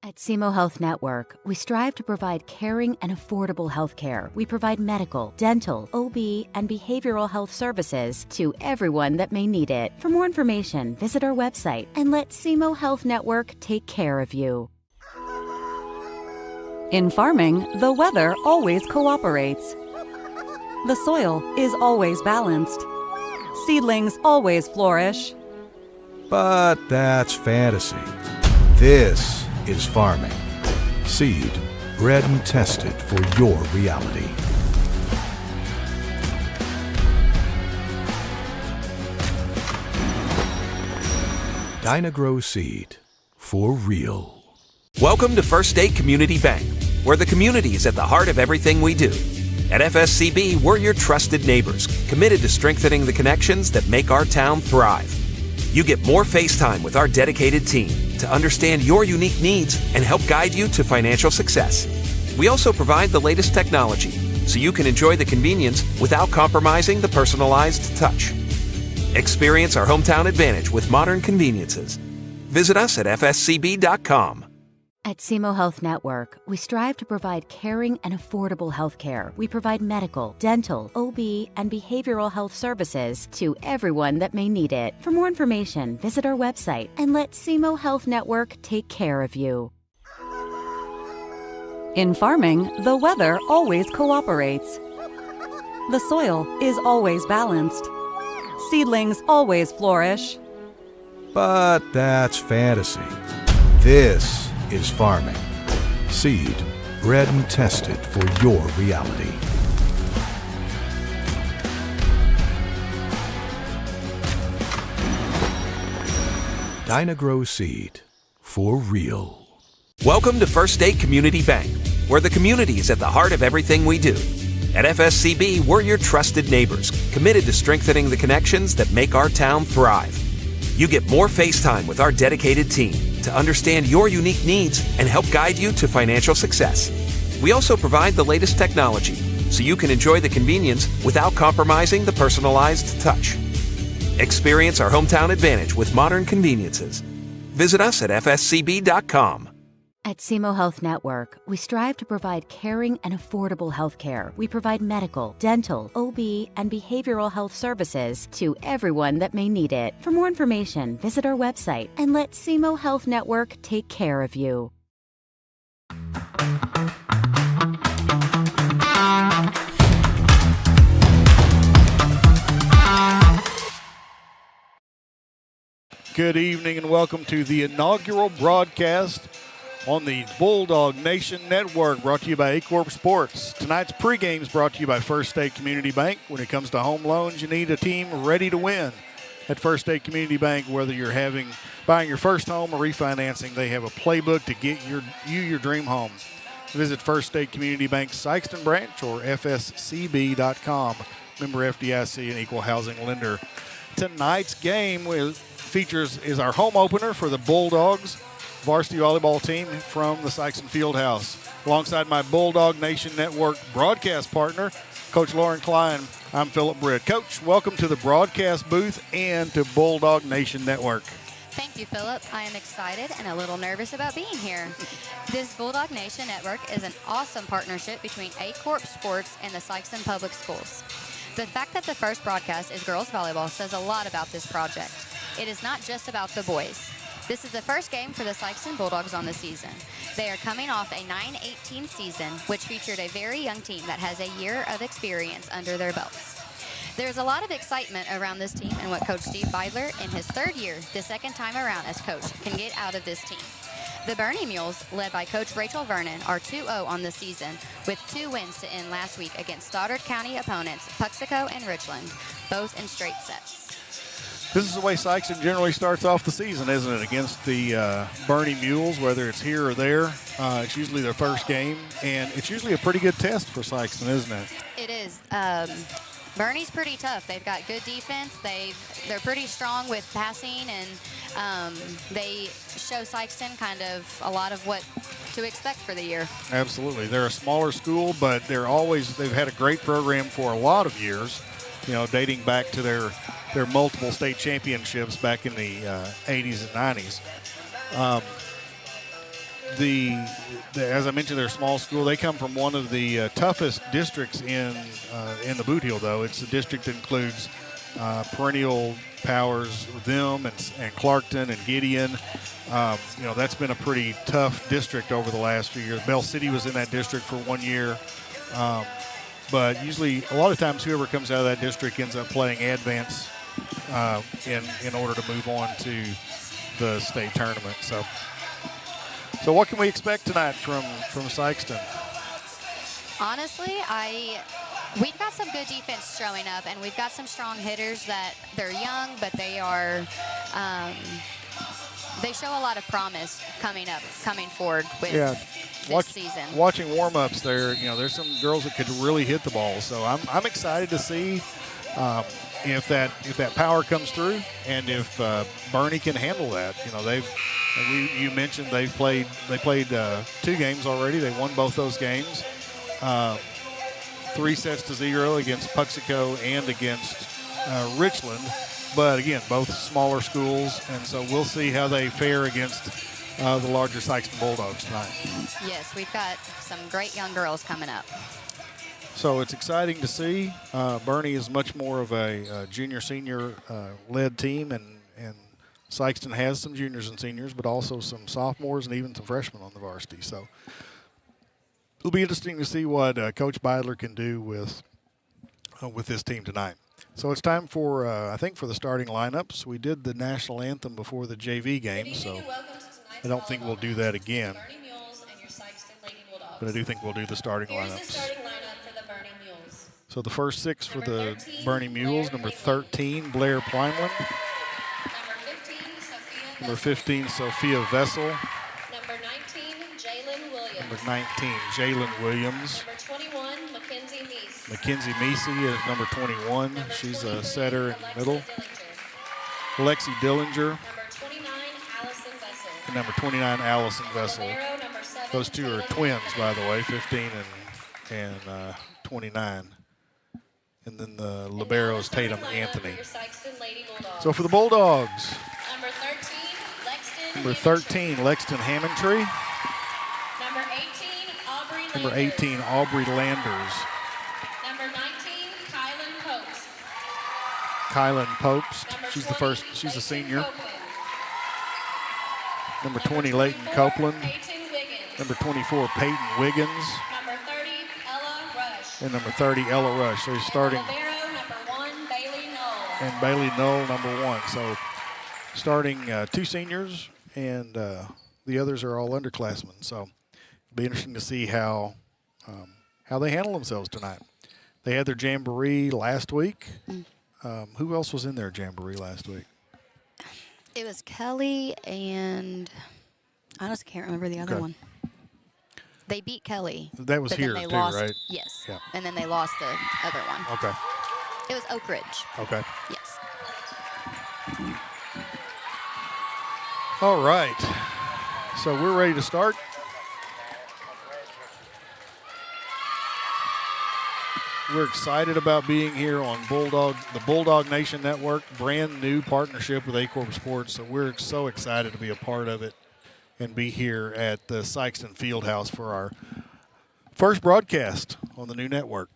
At SEMO Health Network, we strive to provide caring and affordable health care. We provide medical, dental, OB, and behavioral health services to everyone that may need it. For more information, visit our website and let SEMO Health Network take care of you. In farming, the weather always cooperates. The soil is always balanced. Seedlings always flourish. But that's fantasy. This is farming. Seed, bred and tested for your reality. Dynagrow Seed, for real. Welcome to First State Community Bank, where the community is at the heart of everything we do. At FSCB, we're your trusted neighbors, committed to strengthening the connections that make our town thrive. You get more face time with our dedicated team to understand your unique needs and help guide you to financial success. We also provide the latest technology so you can enjoy the convenience without compromising the personalized touch. Experience our hometown advantage with modern conveniences. Visit us at fscb.com. At SEMO Health Network, we strive to provide caring and affordable health care. We provide medical, dental, OB, and behavioral health services to everyone that may need it. For more information, visit our website and let SEMO Health Network take care of you. In farming, the weather always cooperates. The soil is always balanced. Seedlings always flourish. But that's fantasy. This is farming. Seed, bred and tested for your reality. Dynagrow Seed, for real. Welcome to First State Community Bank, where the community is at the heart of everything we do. At FSCB, we're your trusted neighbors, committed to strengthening the connections that make our town thrive. You get more face time with our dedicated team to understand your unique needs and help guide you to financial success. We also provide the latest technology so you can enjoy the convenience without compromising the personalized touch. Experience our hometown advantage with modern conveniences. Visit us at fscb.com. At SEMO Health Network, we strive to provide caring and affordable health care. We provide medical, dental, OB, and behavioral health services to everyone that may need it. For more information, visit our website and let SEMO Health Network take care of you. Good evening and welcome to the inaugural broadcast on the Bulldog Nation Network, brought to you by A-Corp Sports. Tonight's pregame is brought to you by First State Community Bank. When it comes to home loans, you need a team ready to win. At First State Community Bank, whether you're buying your first home or refinancing, they have a playbook to get your dream home. Visit First State Community Bank's Sikeston branch or fscb.com. Member FDIC, an equal housing lender. Tonight's game is our home opener for the Bulldogs varsity volleyball team from the Sikeston Fieldhouse. Alongside my Bulldog Nation Network broadcast partner, Coach Lauren Klein, I'm Philip Britt. Coach, welcome to the broadcast booth and to Bulldog Nation Network. Thank you, Philip. I am excited and a little nervous about being here. This Bulldog Nation Network is an awesome partnership between A-Corp Sports and the Sikeston Public Schools. The fact that the first broadcast is girls volleyball says a lot about this project. It is not just about the boys. This is the first game for the Sikeston Bulldogs on the season. They are coming off a 9-18 season, which featured a very young team that has a year of experience under their belts. There's a lot of excitement around this team and what Coach Steve Beidler, in his third year, the second time around as coach, can get out of this team. The Bernie Mules, led by Coach Rachel Vernon, are 2-0 on the season, with 2 wins to end last week against Stoddard County opponents Puxico and Richland, both in straight sets. This is the way Sikeston generally starts off the season, isn't it? Against the Bernie Mules, whether it's here or there. It's usually their first game, and it's usually a pretty good test for Sikeston, isn't it? It is. Bernie's pretty tough. They've got good defense. They're pretty strong with passing, and they show Sikeston kind of a lot of what to expect for the year. Absolutely. They're a smaller school, but they've had a great program for a lot of years, dating back to their multiple state championships back in the 80s and 90s. as I mentioned, they're a small school. They come from one of the toughest districts in the Boot Heel, though. It's a district that includes perennial powers, them and Clarkton and Gideon. That's been a pretty tough district over the last few years. Bell City was in that district for 1 year. But usually, a lot of times, whoever comes out of that district ends up playing advance in order to move on to the state tournament. So what can we expect tonight from Sikeston? Honestly, we've got some good defense showing up, and we've got some strong hitters that they're young, but they show a lot of promise coming forward with this season. Watching warm-ups there, there's some girls that could really hit the ball. So I'm excited to see if that power comes through, and if Bernie can handle that. You mentioned they played 2 games already. They won both those games, 3-0 against Puxico and against Richland. But again, both smaller schools, and so we'll see how they fare against the larger Sikeston Bulldogs tonight. Yes, we've got some great young girls coming up. So it's exciting to see. Bernie is much more of a junior-senior led team, and Sikeston has some juniors and seniors, but also some sophomores and even some freshmen on the varsity. So it'll be interesting to see what Coach Beidler can do with this team tonight. So it's time for, I think, for the starting lineups. We did the national anthem before the JV game, so I don't think we'll do that again. Bernie Mules and your Sikeston Lady Bulldogs. But I do think we'll do the starting Here's lineups. the starting lineup for the Bernie Mules. So the first 6 for the 13, Bernie Mules: number 13, Blair Plimeland; Number 15, Sophia Vessel; Number 19, Jalen Williams. number 19, Jalen Williams; Number 21, Mackenzie Meese. Mackenzie Meese is number 21. Number She's 20, a setter in Alexa the middle. Dillinger. Lexi Dillinger, Number 29, Allison Vessel. and number 29, Allison Vessel. Libero, number 7, Those two are Taylor twins, Williams. by the way, 15 and 29. And then the libero is Tatum Anthony. For your Sikeston Lady Bulldogs. So for the Bulldogs, Number 13, Lexton. number Hamilton. 13, Lexton Hammontree; Number 18, Aubrey number Landers. 18, Aubrey Landers; Number 19, Kylan Popes. Kylan Popes. Number She's 20, the first. She's a Leighton senior. Copeland. Number 20, Leighton 24, Copeland. Peyton Wiggins. Number 24, Peyton Wiggins. Number 30, Ella Rush. And number 30, Ella Rush. So he's starting. Libero, number 1, Bailey Knoll. And Bailey Knoll, number 1. So starting 2 seniors, and the others are all underclassmen. So it'll be interesting to see how they handle themselves tonight. They had their jamboree last week. Who else was in their jamboree last week? It was Kelly and I just can't remember the other Okay. one. They beat Kelly. That was but then here they too, lost, right? Yes. Yeah. And then they lost the other one. Okay. It was Oak Ridge. Okay. Yes. All right. So we're ready to start. We're excited about being here on the Bulldog Nation Network, brand new partnership with A-Corp Sports. So we're so excited to be a part of it and be here at the Sikeston Fieldhouse for our first broadcast on the new network.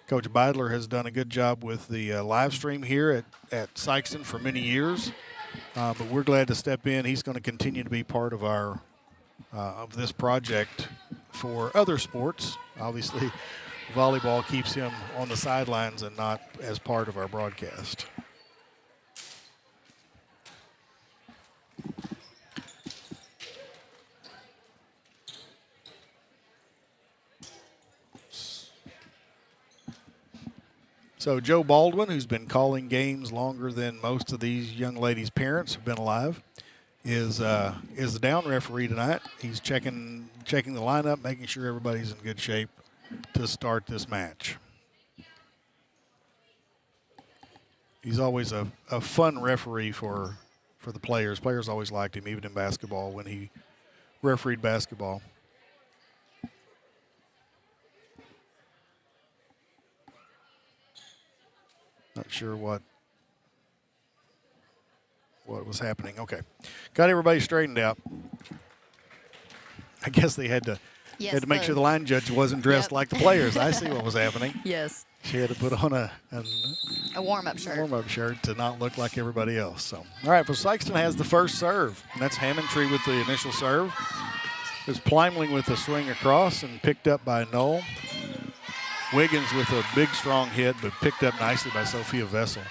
Coach Beidler has done a good job with the live stream here at Sikeston for many years, but we're glad to step in. He's going to continue to be part of our of this project for other sports. Obviously, volleyball keeps him on the sidelines and not as part of our broadcast. So Joe Baldwin, who's been calling games longer than most of these young ladies' parents have been alive, is the down referee tonight. He's checking the lineup, making sure everybody's in good shape to start this match. He's always a fun referee for the players. Players always liked him, even in basketball when he refereed basketball. Not sure what what was happening. Okay. Got everybody straightened out. I guess they had to make sure the line judge wasn't dressed like the players. I see what was happening. Yes. She had to put on a warm-up shirt. Warm-up shirt to not look like everybody else. So, all right, well, Sikeston has the first serve, and that's Hammondtree with the initial serve. There's Plymling with the swing across and picked up by Knoll. Wiggins with a big, strong hit, but picked up nicely by Sophia Vessel.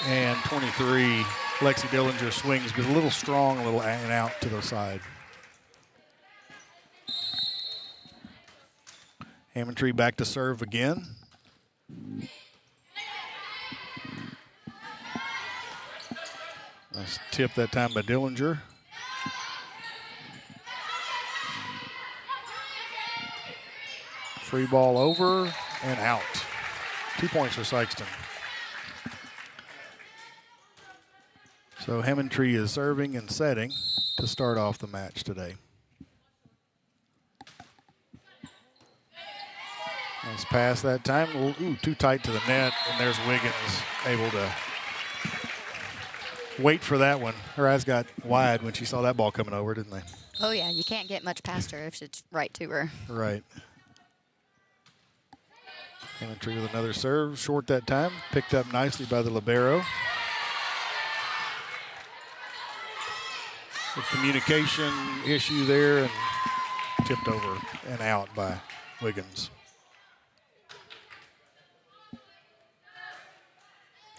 And 23, Lexi Dillinger swings, but a little strong, a little and out to the side. Hammondtree back to serve again. Nice tip that time by Dillinger. Free ball over and out. 2 points for Sikeston. So Hammondtree is serving and setting to start off the match today. Nice pass that time. Ooh, too tight to the net, and there's Wiggins able to wait for that one. Her eyes got wide when she saw that ball coming over, didn't they? Oh, yeah. You can't get much past her if it's right to her. Right. Hammondtree with another serve. Short that time. Picked up nicely by the libero. The communication issue there and tipped over and out by Wiggins.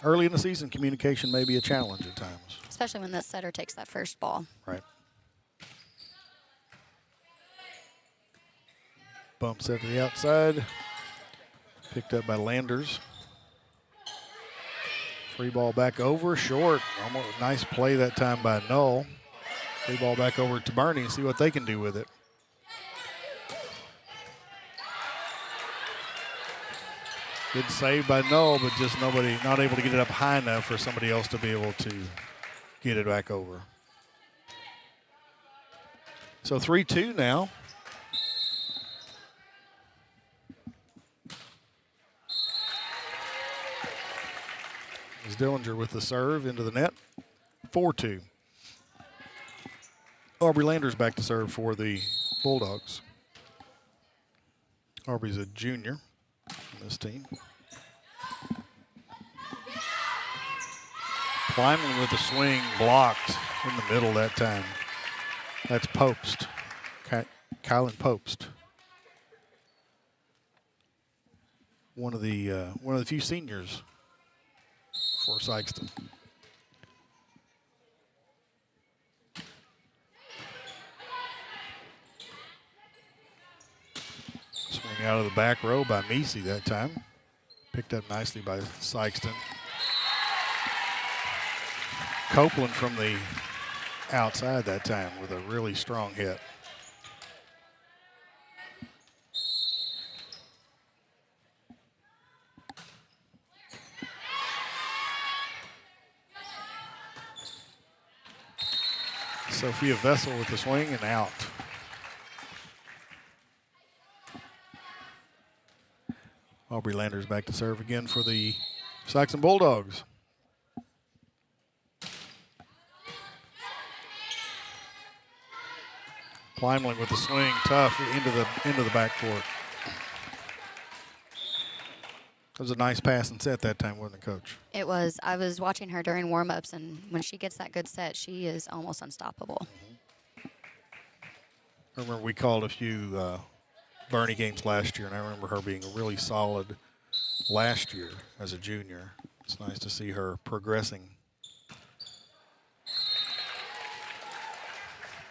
Early in the season, communication may be a challenge at times. Especially when the setter takes that first ball. Right. Bump set to the outside. Picked up by Landers. Free ball back over, short. Almost nice play that time by Knoll. Free ball back over to Bernie and see what they can do with it. Good save by Knoll, but just not able to get it up high enough for somebody else to be able to get it back over. So 3-2 now. Is Dillinger with the serve into the net. 4-2. Aubrey Landers back to serve for the Bulldogs. Aubrey's a junior on this team. Plymouth with the swing blocked in the middle that time. That's Popst, Kylan Popst. One of the few seniors for Sikeston. Swing out of the back row by Meesey that time. Picked up nicely by Sikeston. Copeland from the outside that time with a really strong hit. Sophia Vessel with the swing and out. Aubrey Landers back to serve again for the Sikeston Bulldogs. Plymouth with the swing, tough into the backcourt. It was a nice pass and set that time, wasn't it, Coach? It was. I was watching her during warm-ups, and when she gets that good set, she is almost unstoppable. I remember we called a few Bernie games last year, and I remember her being really solid last year as a junior. It's nice to see her progressing.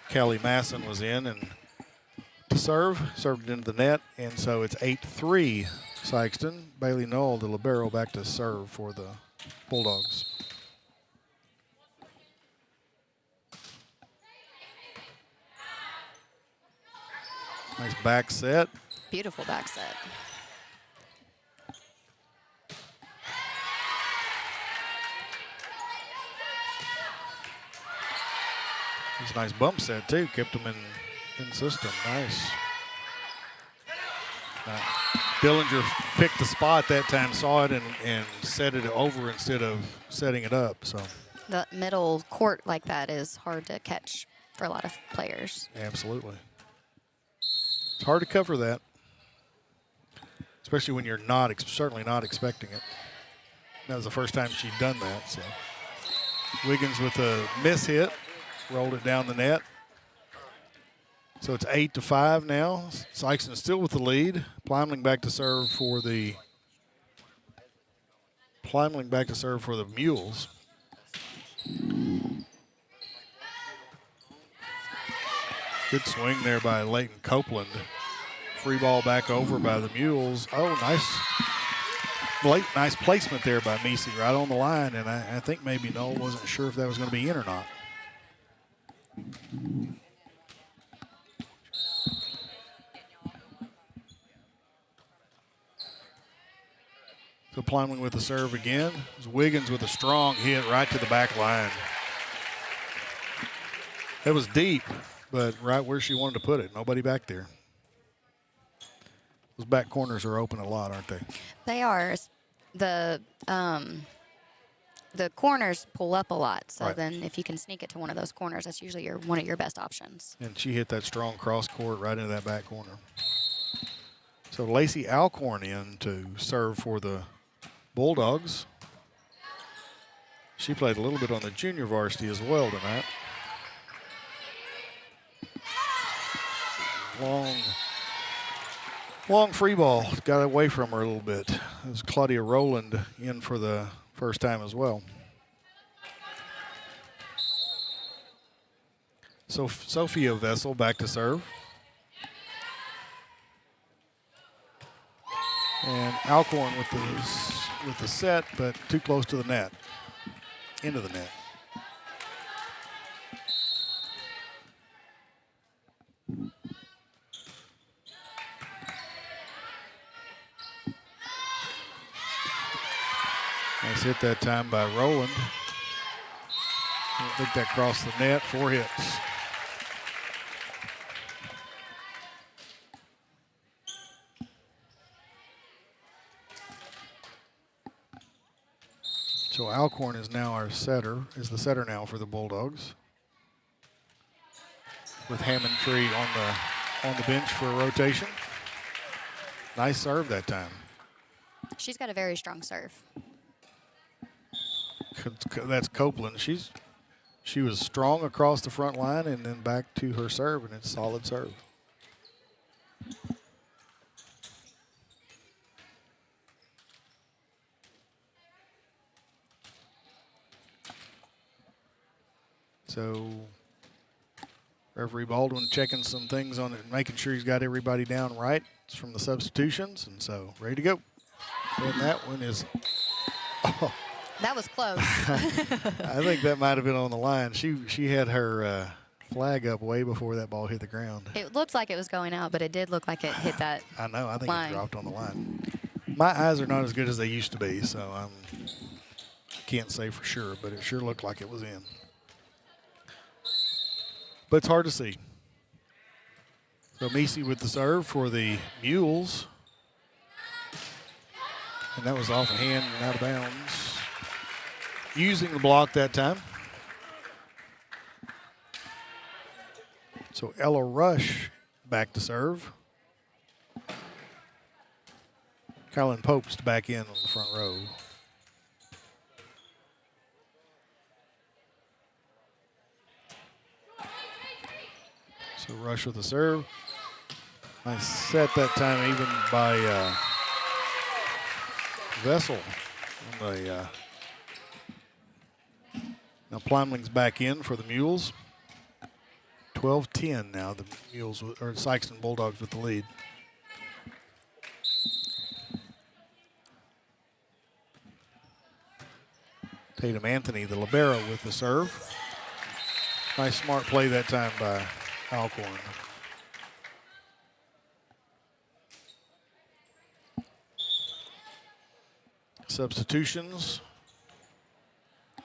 Kelly Masson was in and to served it into the net, and so it's 8-3 Sikeston. Bailey Knoll, the libero, back to serve for the Bulldogs. Nice back set. Beautiful back set. It's a nice bump set, too. Kept them in system. Nice. Dillinger picked the spot that time, saw it, and set it over instead of setting it up. So the middle court like that is hard to catch for a lot of players. Absolutely. It's hard to cover that, especially when you're certainly not expecting it. That was the first time she'd done that. So Wiggins with a miss hit, rolled it down the net. So it's 8-5 now. Sikeston still with the lead. Plymling back to serve for the Mules. Good swing there by Leighton Copeland. Free ball back over by the Mules. Oh, nice placement there by Misi right on the line, and I think maybe Noel wasn't sure if that was going to be in or not. So Plymling with the serve again. It's Wiggins with a strong hit right to the back line. That was deep, but right where she wanted to put it. Nobody back there. Those back corners are open a lot, aren't they? They are. The corners pull up a lot, so Right. then if you can sneak it to one of those corners, that's usually one of your best options. And she hit that strong cross court right into that back corner. So Lacey Alcorn in to serve for the Bulldogs. She played a little bit on the junior varsity as well tonight. Long free ball. Got away from her a little bit. It was Claudia Rowland in for the first time as well. So Sophia Vessel back to serve. And Alcorn with the set, but too close to the net. Into the net. Nice hit that time by Rowland. I don't think that crossed the net. 4 hits. So Alcorn is now the setter now for the Bulldogs. With Hammondtree on the bench for a rotation. Nice serve that time. She's got a very strong serve. That's Copeland. She was strong across the front line and then back to her serve, and it's solid serve. So referee Baldwin checking some things on it, making sure he's got everybody down right. It's from the substitutions, and so ready to go. And that one is, oh. That was close. I think that might have been on the line. She had her flag up way before that ball hit the ground. It looked like it was going out, but it did look like it hit that I know. I think line. It dropped on the line. My eyes are not as good as they used to be, so I can't say for sure, but it sure looked like it was in. But it's hard to see. So Misi with the serve for the Mules. And that was off a hand and out of bounds. Using the block that time. So Ella Rush back to serve. Kylan Popes back in on the front row. So Rush with the serve. Nice set that time even by Vessel. Now Plymling's back in for the Mules. 12-10 now, the Mules, or Sikeston Bulldogs with the lead. Tatum Anthony, the libero, with the serve. Nice smart play that time by Alcorn. Substitutions.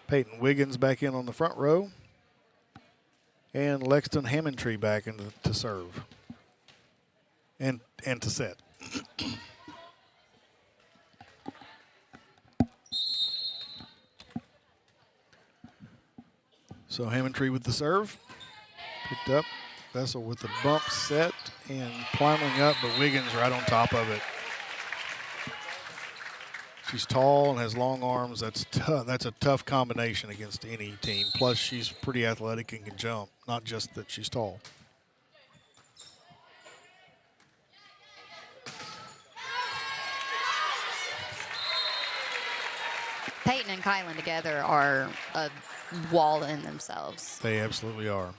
Peyton Wiggins back in on the front row. And Lexton Hammondtree back in to serve. And to set. So Hammondtree with the serve. Picked up. Vessel with the bump set and climbing up, but Wiggins right on top of it. She's tall and has long arms. That's tough. That's a tough combination against any team. Plus, she's pretty athletic and can jump, not just that she's tall. Peyton and Kylan together are a wall in themselves. They absolutely are.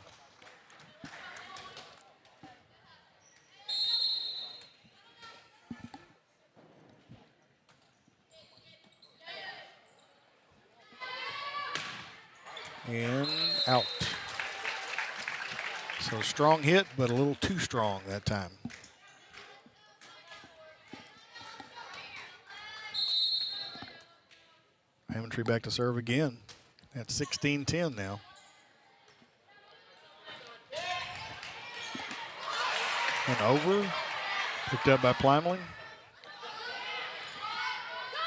And out. So strong hit, but a little too strong that time. Hammondtree back to serve again at 16-10 now. And over. Picked up by Plymling.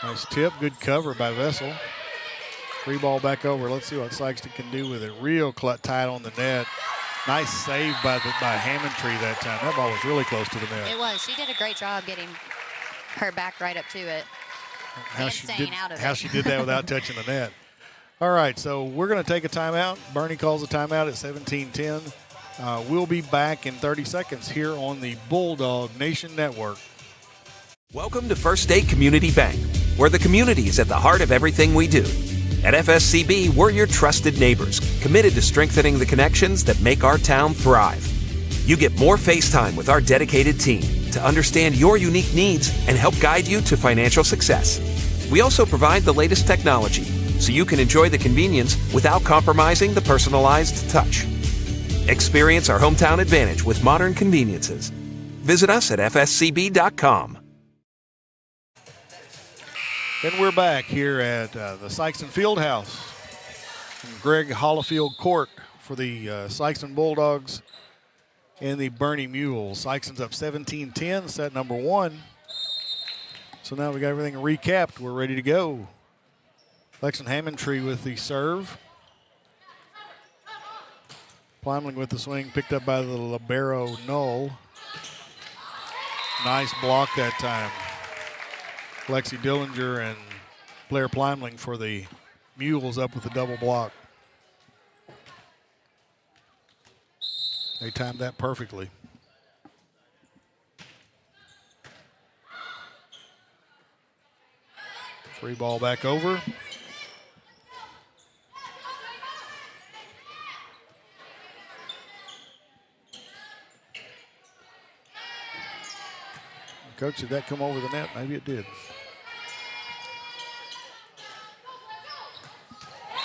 Nice tip. Good cover by Vessel. Free ball back over. Let's see what Sikeston can do with it. Real tight on the net. Nice save by Hammondtree that time. That ball was really close to the net. It was. She did a great job getting her back right up to it. How and she staying out of it. How she did that without touching the net. All right, so we're going to take a timeout. Bernie calls a timeout at 17:10. We'll be back in 30 seconds here on the Bulldog Nation Network. Welcome to First State Community Bank, where the community is at the heart of everything we do. At FSCB, we're your trusted neighbors, committed to strengthening the connections that make our town thrive. You get more face time with our dedicated team to understand your unique needs and help guide you to financial success. We also provide the latest technology so you can enjoy the convenience without compromising the personalized touch. Experience our hometown advantage with modern conveniences. Visit us at fscb.com. And we're back here at the Sikeston Fieldhouse in Greg Hollifield Court for the Sikeston Bulldogs and the Bernie Mules. Sikeston's up 17-10, set number 1. So now we got everything recapped. We're ready to go. Lexon Hammondtree with the serve. Plymling with the swing, picked up by the libero Null. Nice block that time. Lexi Dillinger and Blair Plymling for the Mules up with a double block. They timed that perfectly. Free ball back over. Coach, did that come over the net? Maybe it did.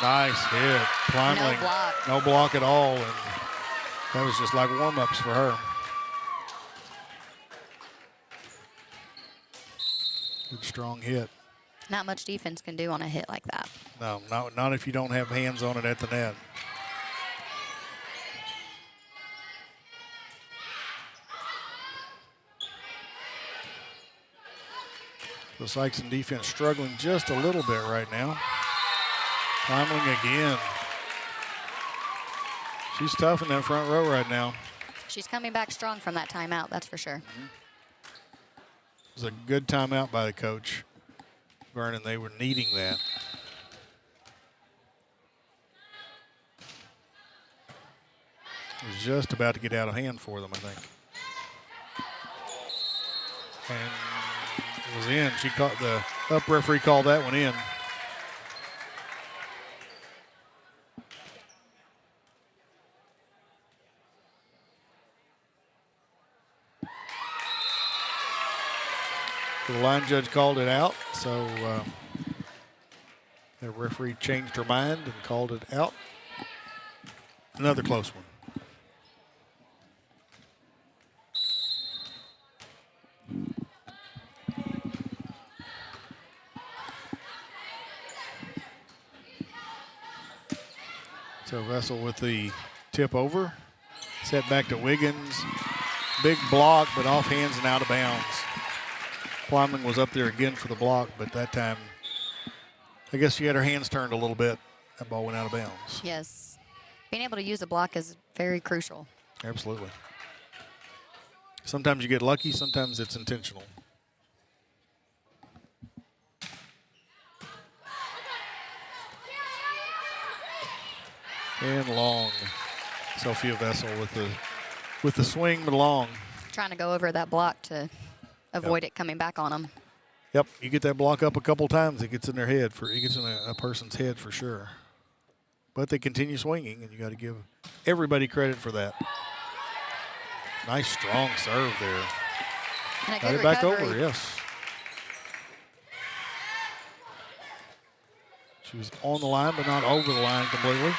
Nice hit. Plymling. No block. No block at all. And that was just like warm-ups for her. Good strong hit. Not much defense can do on a hit like that. No, not if you don't have hands on it at the net. The Sikeston defense struggling just a little bit right now. Plymling again. She's tough in that front row right now. She's coming back strong from that timeout, that's for sure. It was a good timeout by the coach. Vernon, they were needing that. It was just about to get out of hand for them, I think. And it was in. She caught the up referee called that one in. The line judge called it out, so the referee changed her mind and called it out. Another close one. So Vessel with the tip over. Set back to Wiggins. Big block, but off hands and out of bounds. Plymling was up there again for the block, but that time, I guess she had her hands turned a little bit. That ball went out of bounds. Yes. Being able to use a block is very crucial. Absolutely. Sometimes you get lucky, sometimes it's intentional. And long. Sophia Vessel with the swing, but long. Trying to go over that block to avoid it coming back on them. Yep, you get that block up a couple times, it gets in their head. It gets in a person's head for sure. But they continue swinging, and you got to give everybody credit for that. Nice, strong serve there. And a Got good it back recovery. over, yes. She was on the line, but not over the line completely.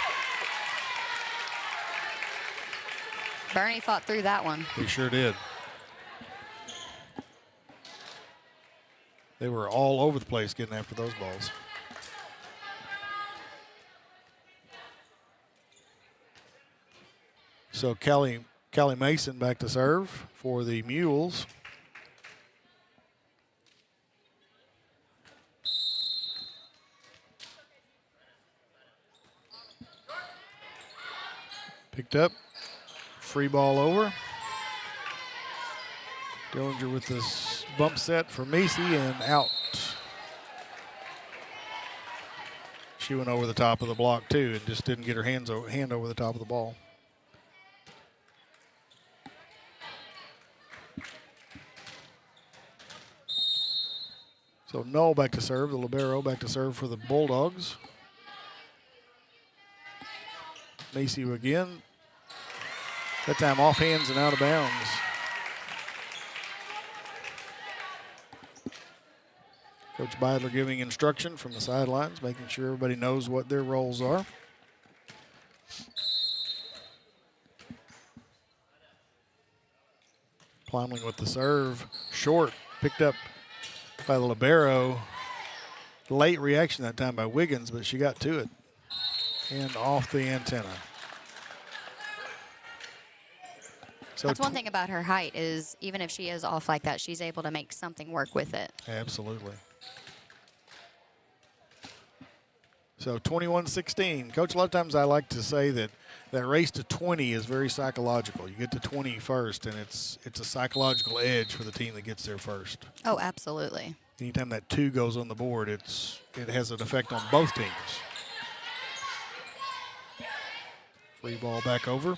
Bernie fought through that one. He sure did. They were all over the place getting after those balls. So Callie Mason back to serve for the Mules. Picked up. Free ball over. Dillinger with this bump set for Macy and out. She went over the top of the block too and just didn't get her hand over the top of the ball. So Null back to serve, the libero back to serve for the Bulldogs. Macy again. That time off hands and out of bounds. Coach Beidler giving instruction from the sidelines, making sure everybody knows what their roles are. Plumling with the serve. Short, picked up by the libero. Late reaction that time by Wiggins, but she got to it. And off the antenna. So that's one thing about her height is even if she is off like that, she's able to make something work with it. Absolutely. So 21-16. Coach, a lot of times I like to say that that race to 20 is very psychological. You get to 20 first, and it's a psychological edge for the team that gets there first. Oh, absolutely. Anytime that 2 goes on the board, it has an effect on both teams. Free ball back over.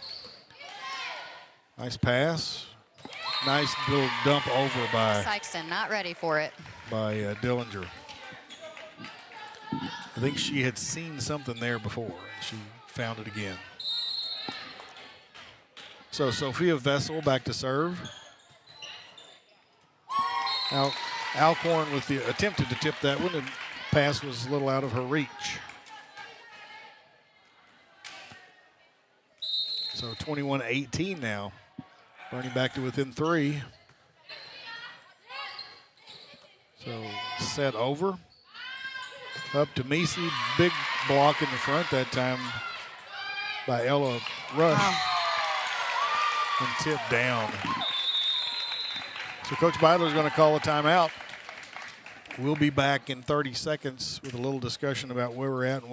Nice pass. Nice little dump over by Sikeston, not ready for it. By Dillinger. I think she had seen something there before, and she found it again. So Sophia Vessel back to serve. Alcorn with the attempted to tip that one, and pass was a little out of her reach. So 21-18 now. Bernie back to within 3. So set over. Up to Macy. Big block in the front that time by Ella Rush. Wow. And tipped down. So Coach Beidler is going to call a timeout. We'll be back in 30 seconds with a little discussion about where we're at and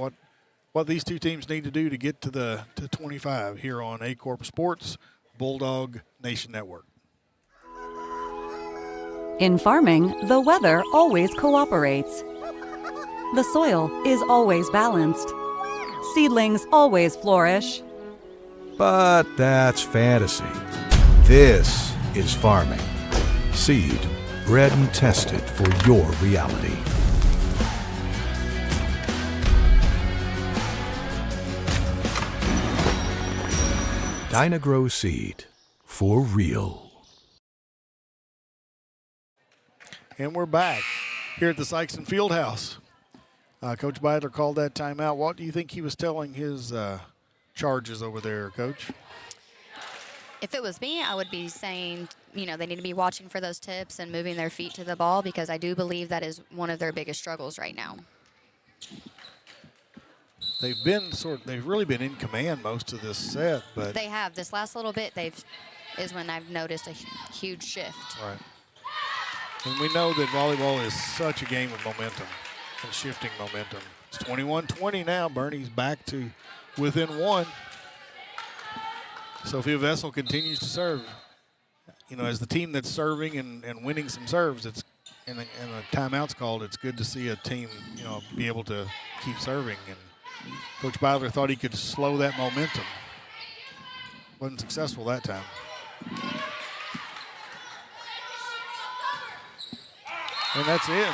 what these two teams need to do to get to 25 here on A Corp Sports, Bulldog Nation Network. In farming, the weather always cooperates. The soil is always balanced. Seedlings always flourish. But that's fantasy. This is farming. Seed, bred and tested for your reality. Dynagrow Seed, for real. And we're back here at the Sikeston Fieldhouse. Coach Beidler called that timeout. What do you think he was telling his charges over there, Coach? If it was me, I would be saying, they need to be watching for those tips and moving their feet to the ball because I do believe that is one of their biggest struggles right now. They've really been in command most of this set, but They have. This last little bit, is when I've noticed a huge shift. right. And we know that volleyball is such a game of momentum and shifting momentum. It's 21-20 now. Bernie's back to within 1. Sophia Vessel continues to serve. You know, as the team that's serving and winning some serves, it's and a timeout's called, it's good to see a team, you know, be able to keep serving. And Coach Byler thought he could slow that momentum. Wasn't successful that time. And that's in.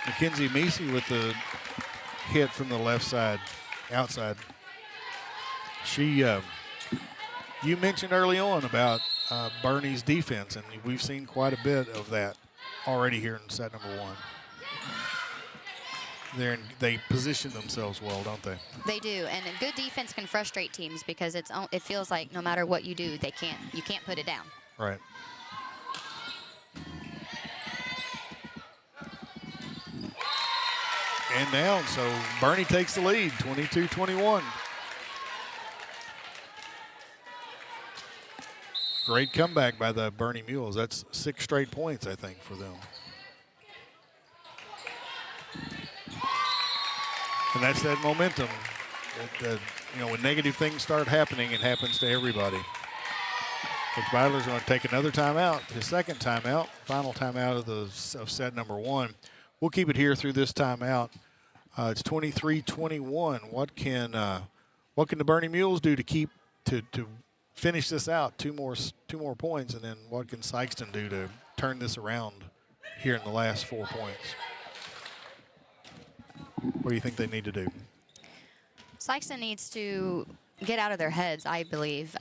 Mackenzie Meesey with the hit from the left side, outside. She, you mentioned early on about Bernie's defense, and we've seen quite a bit of that already here in set number one. They position themselves well, don't they? They do, and a good defense can frustrate teams because it feels like no matter what you do, you can't put it down. Right. And down, so Bernie takes the lead, 22-21. Great comeback by the Bernie Mules. That's 6 straight points, I think, for them. And that's that momentum. You know, when negative things start happening, it happens to everybody. Coach Byler's going to take another timeout, his second timeout, final timeout of set number one. We'll keep it here through this timeout. It's 23-21. What can the Bernie Mules do to finish this out? Two more points, and then what can Sikeston do to turn this around here in the last 4 points? What do you think they need to do? Sikeston needs to get out of their heads, I believe.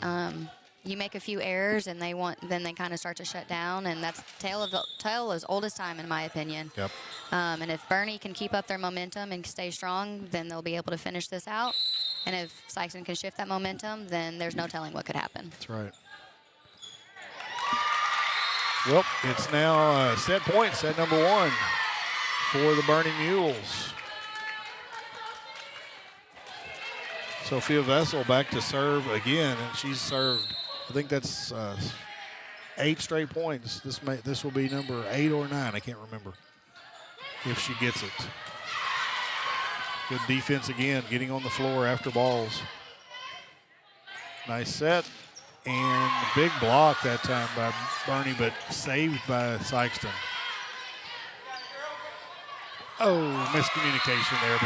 You make a few errors, and then they kind of start to shut down, and that's tale as old as time, in my opinion. Yep. And if Bernie can keep up their momentum and stay strong, then they'll be able to finish this out. And if Sikeston can shift that momentum, then there's no telling what could happen. That's right. Well, it's now set point, set number one for the Bernie Mules. Sophia Vessel back to serve again, and she's served, I think that's 8 straight points. This will be number 8 or 9, I can't remember, if she gets it. Good defense again, getting on the floor after balls. Nice set, and big block that time by Bernie, but saved by Sikeston. Oh, miscommunication there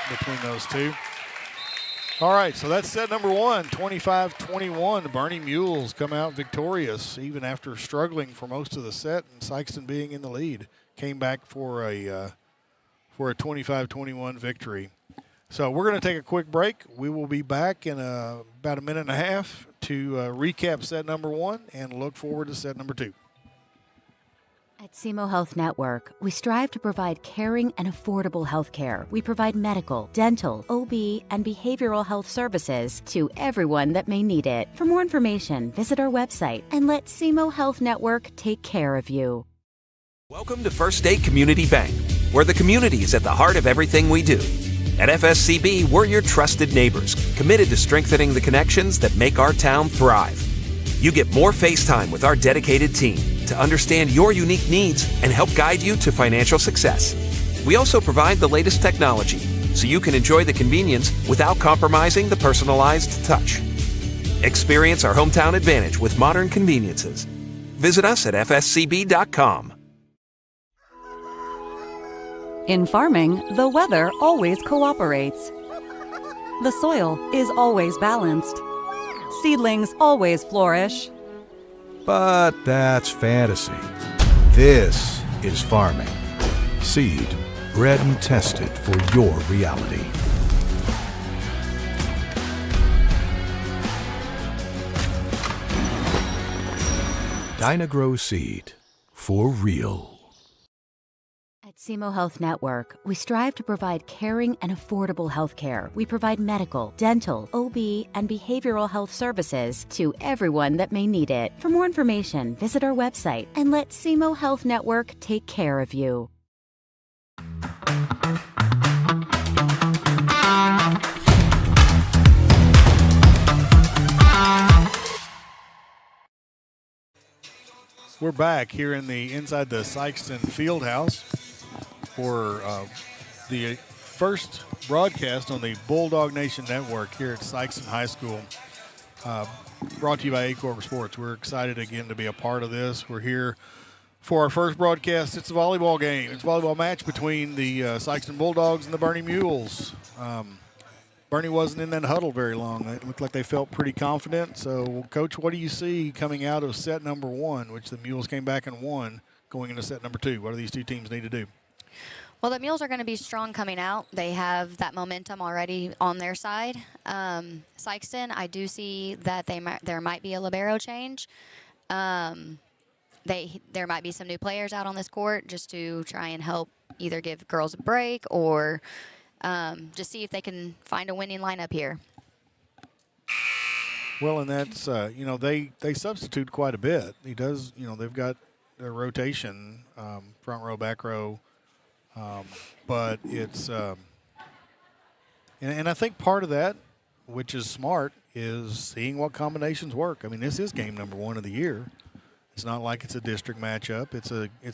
between those two. All right, so that's set number one, 25-21. The Bernie Mules come out victorious, even after struggling for most of the set and Sikeston being in the lead. Came back for a 25-21 victory. So we're going to take a quick break. We will be back in about a minute and a half to recap set number one and look forward to set number two. At SEMO Health Network, we strive to provide caring and affordable health care. We provide medical, dental, OB, and behavioral health services to everyone that may need it. For more information, visit our website and let SEMO Health Network take care of you. Welcome to First State Community Bank, where the community is at the heart of everything we do. At FSCB, we're your trusted neighbors, committed to strengthening the connections that make our town thrive. You get more face time with our dedicated team to understand your unique needs and help guide you to financial success. We also provide the latest technology so you can enjoy the convenience without compromising the personalized touch. Experience our hometown advantage with modern conveniences. Visit us at fscb.com. In farming, the weather always cooperates. The soil is always balanced. Seedlings always flourish. But that's fantasy. This is farming. Seed, bred and tested for your reality. Dynagrow Seed, for real. At SEMO Health Network, we strive to provide caring and affordable health care. We provide medical, dental, OB, and behavioral health services to everyone that may need it. For more information, visit our website and let SEMO Health Network take care of you. We're back here inside the Sikeston Fieldhouse for the first broadcast on the Bulldog Nation Network here at Sikeston High School. Brought to you by A-Corp Sports. We're excited again to be a part of this. We're here for our first broadcast. It's a volleyball game. It's a volleyball match between the Sikeston Bulldogs and the Bernie Mules. Bernie wasn't in that huddle very long. It looked like they felt pretty confident. So, Coach, what do you see coming out of set number one, which the Mules came back and won, going into set number two? What do these two teams need to do? Well, the Mules are going to be strong coming out. They have that momentum already on their side. Sikeston, I do see that there might be a libero change. There might be some new players out on this court just to try and help either give girls a break or just see if they can find a winning lineup here. Well, and that's, they substitute quite a bit. He does, they've got their rotation, front row, back row. But it's, and I think part of that, which is smart, is seeing what combinations work. I mean, this is game number one of the year. It's not like it's a district matchup. It's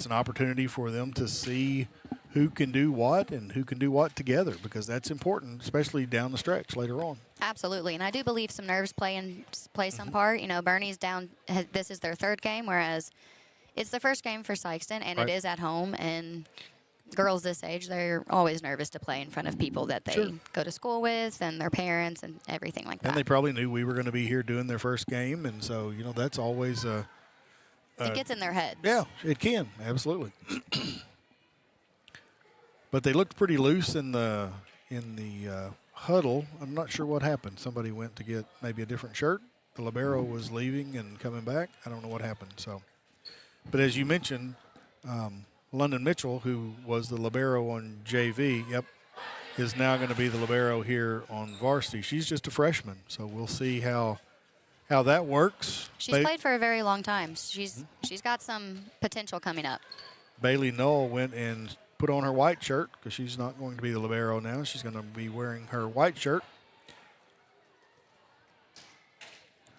an opportunity for them to see who can do what and who can do what together, because that's important, especially down the stretch later on. Absolutely, and I do believe some nerves play some part. Bernie's down. This is their third game, whereas it's the first game for Sikeston, and Right. it is at home. And girls this age, they're always nervous to play in front of people that they Sure. go to school with and their parents and everything like that. And they probably knew we were going to be here doing their first game, and so that's always it gets in their heads. Yeah, it can, absolutely. But they looked pretty loose in the huddle. I'm not sure what happened. Somebody went to get maybe a different shirt. The libero was leaving and coming back. I don't know what happened. So, but as you mentioned, London Mitchell, who was the libero on JV, is now going to be the libero here on varsity. She's just a freshman, so we'll see how that works. She's played for a very long time. She's got some potential coming up. Bailey Knoll went and put on her white shirt because she's not going to be the libero now. She's going to be wearing her white shirt.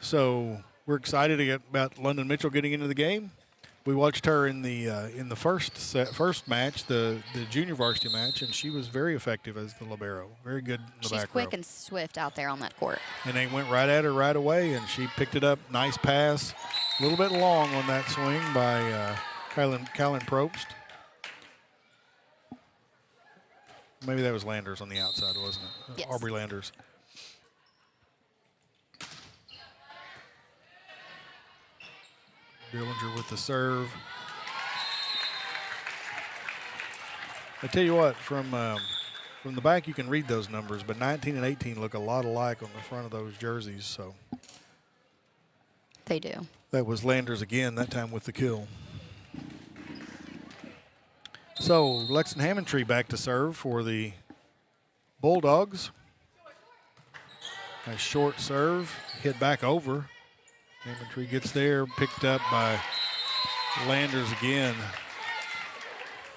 So we're excited about London Mitchell getting into the game. We watched her in the first match, the junior varsity match, and she was very effective as the libero. Very good in the She's back quick row. and swift out there on that court. And they went right at her right away, and she picked it up. Nice pass. A little bit long on that swing by Kylan Probst. Maybe that was Landers on the outside, wasn't it? Yes. Aubrey Landers. Dillinger with the serve. I tell you what, from the back you can read those numbers, but 19 and 18 look a lot alike on the front of those jerseys. So They do. that was Landers again, that time with the kill. So Lexington Hammondtree back to serve for the Bulldogs. A short serve, hit back over. Hammondtree gets there, picked up by Landers again,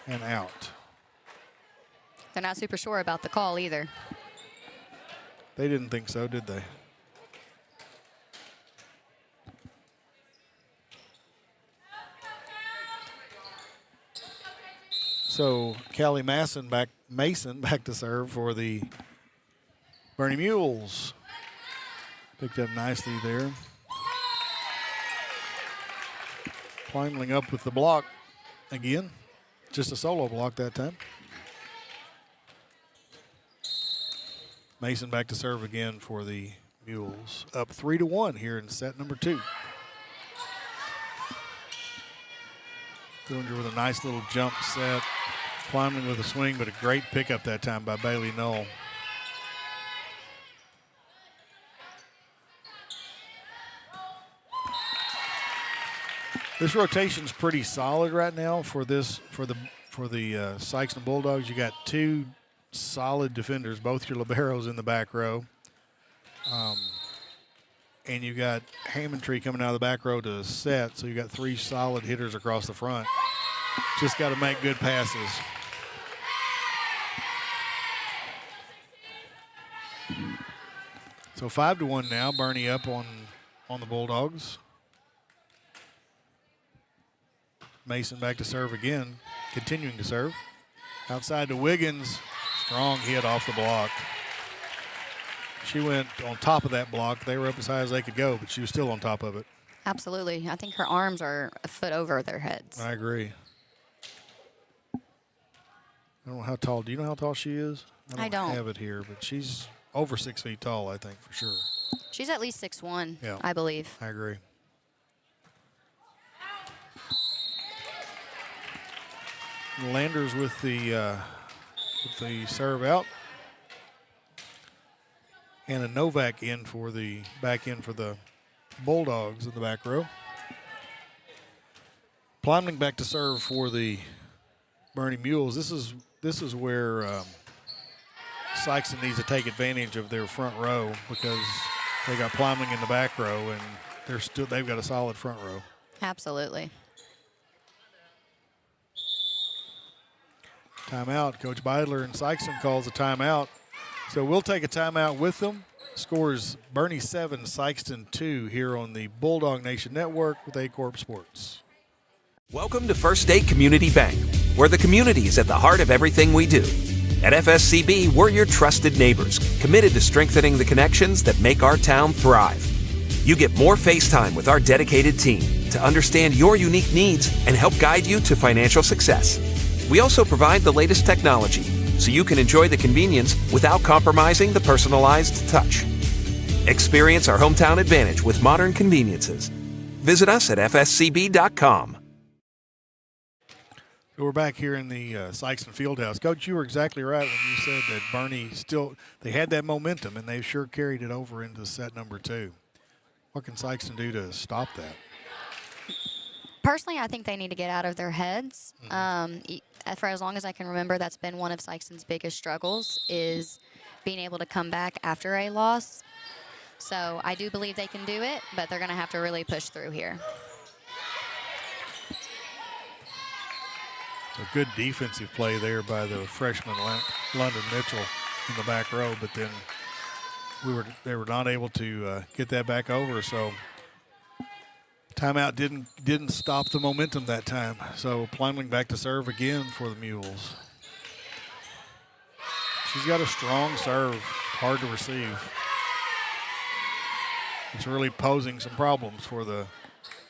and out. They're not super sure about the call either. They didn't think so, did they? So Callie Mason back to serve for the Bernie Mules. Picked up nicely there. Climbing up with the block again. Just a solo block that time. Mason back to serve again for the Mules. Up 3-1 here in set number 2. Dillinger with a nice little jump set. Climbing with a swing, but a great pickup that time by Bailey Knoll. This rotation's pretty solid right now for the Sikeston Bulldogs. You got two solid defenders, both your liberos in the back row. And you got Hammondtree coming out of the back row to set, so you got three solid hitters across the front. Just got to make good passes. So 5-1 now. Bernie up on the Bulldogs. Mason back to serve again, continuing to serve. Outside to Wiggins. Strong hit off the block. She went on top of that block. They were up as high as they could go, but she was still on top of it. Absolutely. I think her arms are a foot over their heads. I agree. I don't know how tall. Do you know how tall she is? I don't. have it here, but she's over 6 feet tall, I think, for sure. She's at least 6'1", Yeah. I believe. I agree. Landers with the serve out. And a Novak in for the back end for the Bulldogs in the back row. Plumling back to serve for the Bernie Mules. This is where Sikeston needs to take advantage of their front row because they got Plumling in the back row and they've got a solid front row. Absolutely. Timeout. Coach Beidler and Sikeston calls a timeout. So we'll take a timeout with them. Scores Bernie 7, Sikeston 2 here on the Bulldog Nation Network with A-Corp Sports. Welcome to First State Community Bank, where the community is at the heart of everything we do. At FSCB, we're your trusted neighbors, committed to strengthening the connections that make our town thrive. You get more face time with our dedicated team to understand your unique needs and help guide you to financial success. We also provide the latest technology so you can enjoy the convenience without compromising the personalized touch. Experience our hometown advantage with modern conveniences. Visit us at fscb.com. So we're back here in the Sikeston Fieldhouse. Coach, you were exactly right when you said that Bernie they had that momentum, and they sure carried it over into set number 2. What can Sikeston do to stop that? Personally, I think they need to get out of their heads. For as long as I can remember, that's been one of Sikeston's biggest struggles is being able to come back after a loss. So I do believe they can do it, but they're going to have to really push through here. A good defensive play there by the freshman London Mitchell in the back row, but then they were not able to get that back over. So timeout didn't stop the momentum that time. So Plumling back to serve again for the Mules. She's got a strong serve, hard to receive. It's really posing some problems for the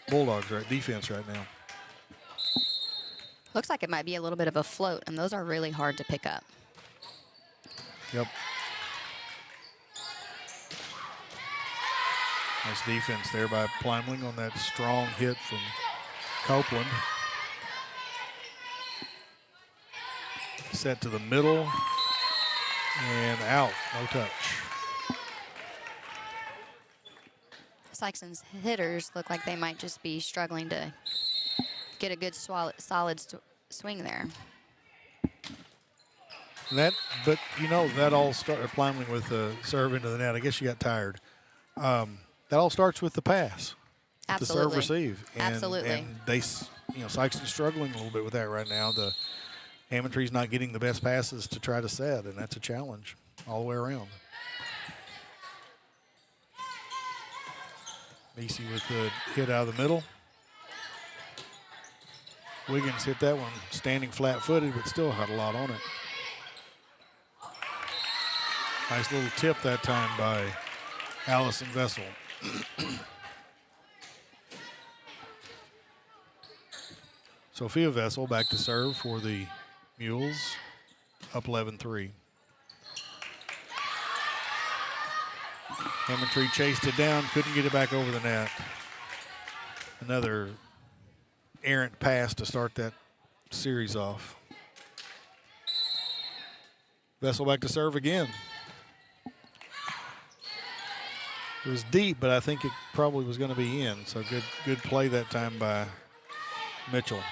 Bulldogs defense right now. Looks like it might be a little bit of a float, and those are really hard to pick up. Yep. Nice defense there by Plumling on that strong hit from Copeland. Set to the middle and out, no touch. Sikeston's hitters look like they might just be struggling to get a good solid swing there. But you know, that all started Plumling with the serve into the net. I guess she got tired. That all starts with the pass. Absolutely. The serve receive. And, Absolutely. And they, Sikeston's struggling a little bit with that right now. The Hammondtree's not getting the best passes to try to set, and that's a challenge all the way around. Macy with the hit out of the middle. Wiggins hit that one standing flat-footed, but still had a lot on it. Nice little tip that time by Allison Vessel. Sophia Vessel back to serve for the Mules, up 11-3. Hammondtree chased it down, couldn't get it back over the net. Another errant pass to start that series off. Vessel back to serve again. It was deep, but I think it probably was going to be in. So good play that time by Mitchell.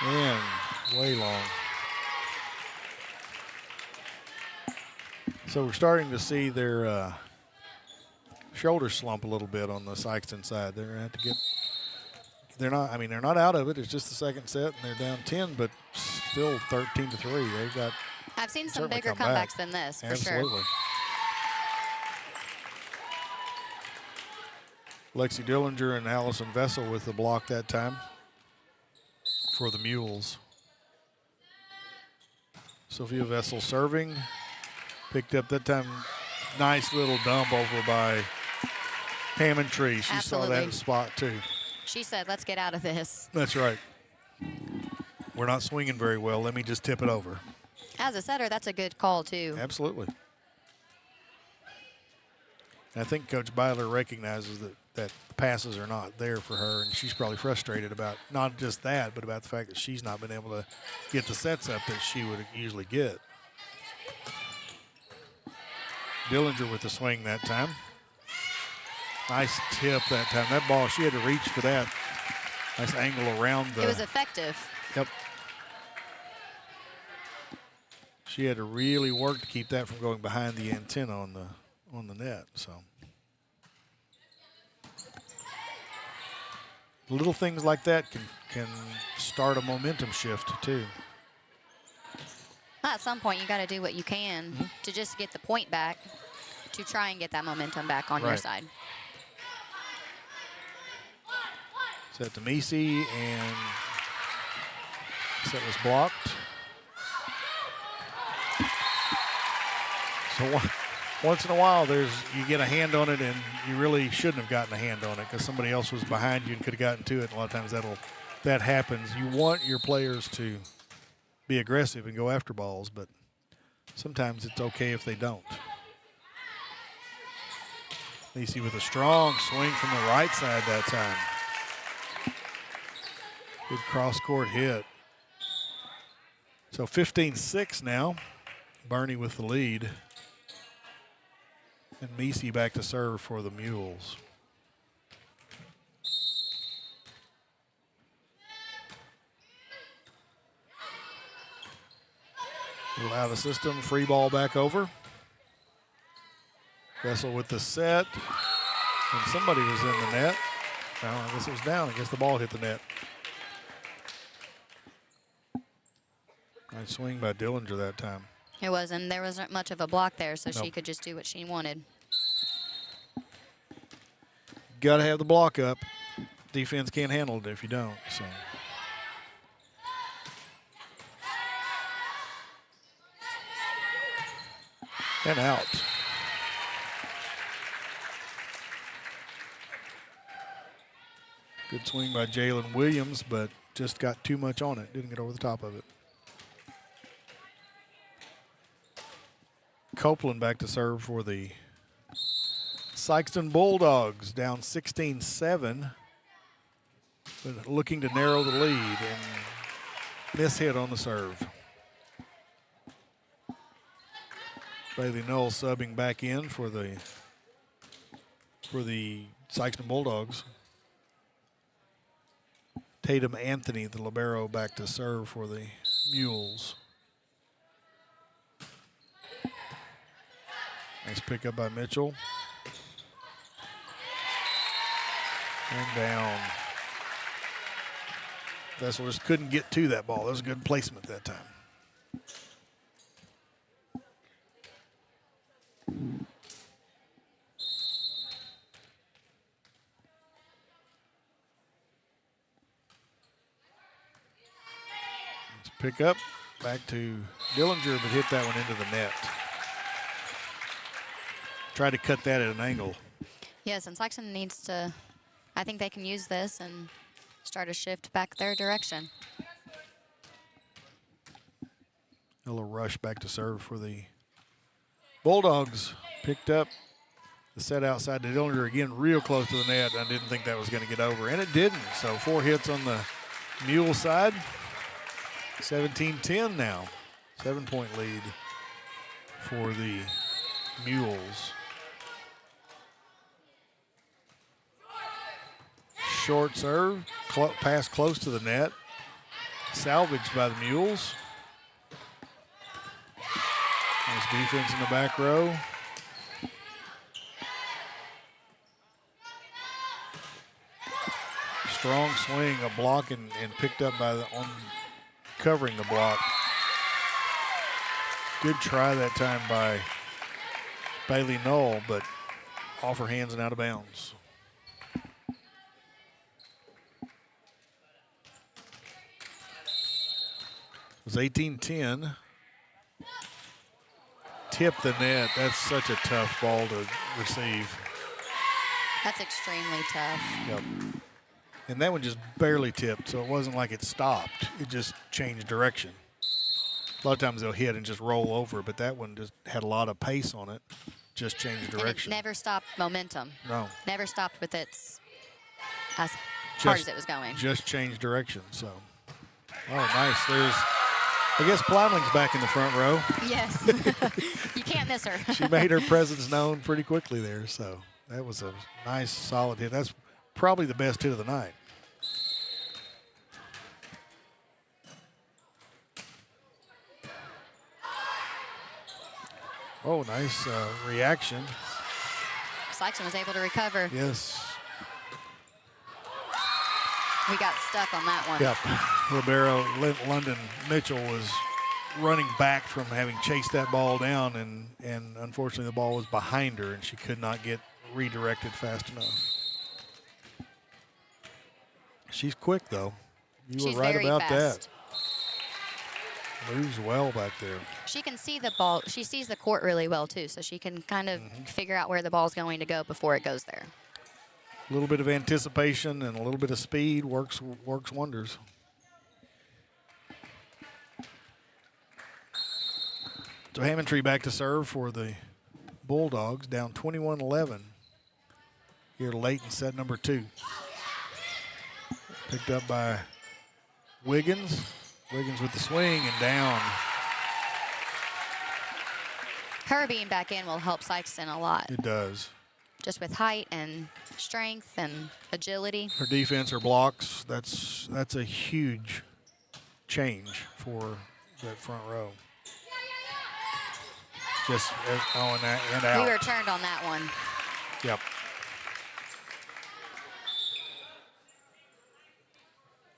And way long. So we're starting to see their shoulders slump a little bit on the Sikeston side. They're going to have to get. They're not out of it. It's just the second set, and they're down 10, but still 13-3. They've got. I've seen some certainly bigger come back. comebacks than this, for Absolutely. sure. Lexi Dillinger and Allison Vessel with the block that time. for the Mules. Sophia Vessel serving. Picked up that time. Nice little dump over by Hammond Tree. She Absolutely. saw that spot too. She said, let's get out of this. That's right. We're not swinging very well. Let me just tip it over. As a setter, that's a good call, too. Absolutely. And I think Coach Byler recognizes that the passes are not there for her, and she's probably frustrated about not just that, but about the fact that she's not been able to get the sets up that she would usually get. Dillinger with the swing that time. Nice tip that time. That ball, she had to reach for that. Nice angle around the... It was effective. Yep. She had to really work to keep that from going behind the antenna on the net. So little things like that can start a momentum shift too. At some point, you got to do what you can to just get the point back, to try and get that momentum back on your side. Set to Misi, and set was blocked. So once in a while, you get a hand on it, and you really shouldn't have gotten a hand on it because somebody else was behind you and could have gotten to it. And a lot of times that happens. You want your players to be aggressive and go after balls, but sometimes it's okay if they don't. Lacey with a strong swing from the right side that time. Good cross-court hit. So 15-6 now. Bernie with the lead. And Misi back to serve for the Mules. Little out of the system, free ball back over. Vessel with the set. And somebody was in the net. Well, I guess it was down. I guess the ball hit the net. Nice swing by Dillinger that time. It wasn't. There wasn't much of a block there, so she could just do what she wanted. Got to have the block up. Defense can't handle it if you don't. So. And out. Good swing by Jalen Williams, but just got too much on it. Didn't get over the top of it. Copeland back to serve for the Sikeston Bulldogs, down 16-7, but looking to narrow the lead, and mishit on the serve. Bailey Knoll subbing back in for the Sikeston Bulldogs. Tatum Anthony, the libero, back to serve for the Mules. Nice pickup by Mitchell. And down. Vessel just couldn't get to that ball. That was a good placement that time. Let's pick up. Back to Dillinger, but hit that one into the net. Try to cut that at an angle. Yes, and Sikeston needs to, I think they can use this and start a shift back their direction. A little rush back to serve for the Bulldogs. Picked up the set outside to Dillinger again, real close to the net. I didn't think that was going to get over, and it didn't. So 4 hits on the Mule side. 17-10 now. 7-point lead for the Mules. Short serve, pass close to the net. Salvaged by the Mules. Nice defense in the back row. Strong swing, a block, and picked up by covering the block. Good try that time by Bailey Knoll, but off her hands and out of bounds. was 18-10. Tip the net. That's such a tough ball to receive. That's extremely tough. Yep. And that one just barely tipped, so it wasn't like it stopped. It just changed direction. A lot of times they'll hit and just roll over, but that one just had a lot of pace on it, just changed direction. And it never stopped momentum. No. Never stopped with its as hard as it was going. Just changed direction, so. Oh, nice. I guess Plowman's back in the front row. Yes. You can't miss her. She made her presence known pretty quickly there, so that was a nice, solid hit. That's probably the best hit of the night. Oh, nice reaction. Sikeston was able to recover. Yes. We got stuck on that one. Yep. Libero London Mitchell was running back from having chased that ball down, and unfortunately the ball was behind her, and she could not get redirected fast enough. She's quick, though. She's were right very about fast. that. Moves well back there. She can see the ball. She sees the court really well, too, so she can kind of figure out where the ball's going to go before it goes there. A little bit of anticipation and a little bit of speed works wonders. So Hammondtree back to serve for the Bulldogs, down 21-11 here late in set number 2. Picked up by Wiggins. Wiggins with the swing and down. Her being back in will help Sikeston a lot. It does. Just with height and strength and agility. Her defense, her blocks, that's a huge change for that front row. Just on that and out. We were turned on that one. Yep.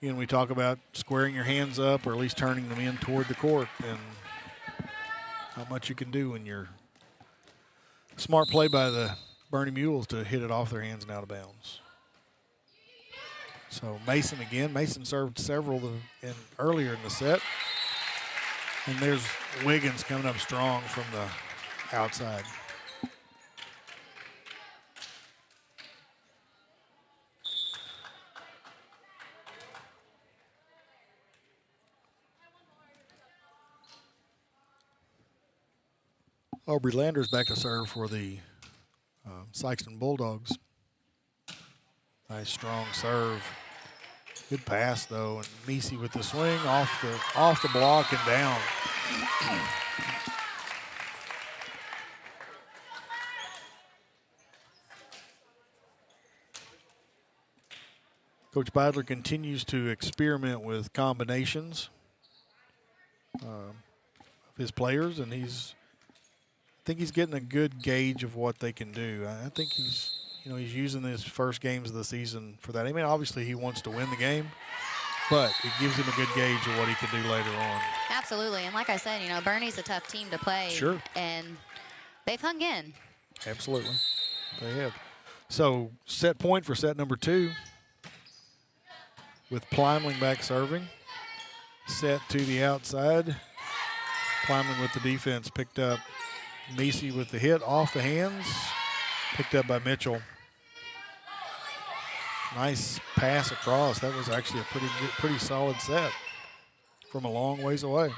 Again, we talk about squaring your hands up or at least turning them in toward the court and how much you can do when you're smart play by the Bernie Mules to hit it off their hands and out of bounds. So Mason again. Mason served several earlier in the set. And there's Wiggins coming up strong from the outside. Aubrey Landers back to serve for the Sikeston Bulldogs. Nice strong serve. Good pass though, and Meesey with the swing off the block and down. Coach Beidler continues to experiment with combinations of his players, and I think he's getting a good gauge of what they can do. I think he's using his first games of the season for that. I mean, obviously he wants to win the game, but it gives him a good gauge of what he can do later on. Absolutely, and like I said, Bernie's a tough team to play. Sure. And they've hung in. Absolutely, they have. So set point for set number 2 with Plymling back serving. Set to the outside. Plymling with the defense picked up. Meesey with the hit off the hands. Picked up by Mitchell. Nice pass across. That was actually a pretty solid set from a long ways away.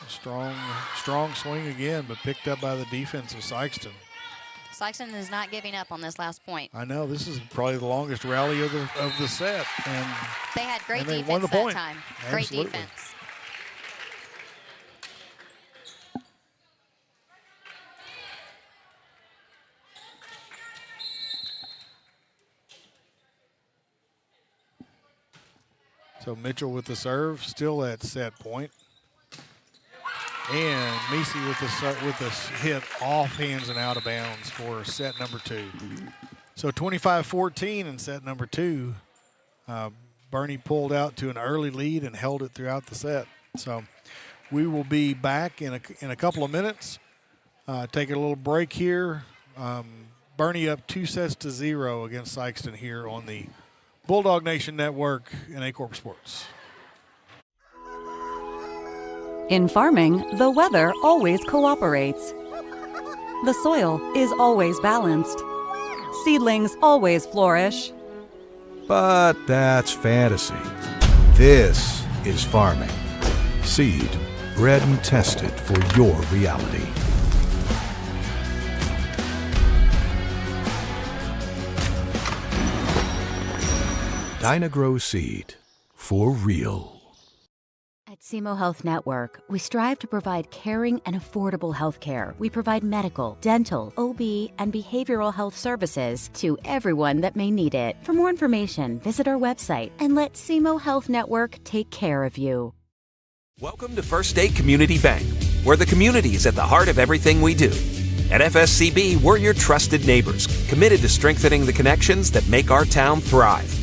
Strong swing again, but picked up by the defense of Sikeston. Sikeston is not giving up on this last point. I know, this is probably the longest rally of the set. And they had great they defense won the that point. time. Absolutely. Great defense. So Mitchell with the serve, still at set point. And Meesey with the hit off hands and out of bounds for set number 2. So 25-14 in set number 2. Bernie pulled out to an early lead and held it throughout the set. So we will be back in a couple of minutes. Taking a little break here. Bernie up 2-0 against Sikeston here on the Bulldog Nation Network and A-Corp Sports. In farming, the weather always cooperates. The soil is always balanced. Seedlings always flourish. But that's fantasy. This is farming. Seed, bred and tested for your reality. Dynagrow Seed, for real. At SEMO Health Network, we strive to provide caring and affordable health care. We provide medical, dental, OB, and behavioral health services to everyone that may need it. For more information, visit our website and let SEMO Health Network take care of you. Welcome to First State Community Bank, where the community is at the heart of everything we do. At FSCB, we're your trusted neighbors, committed to strengthening the connections that make our town thrive.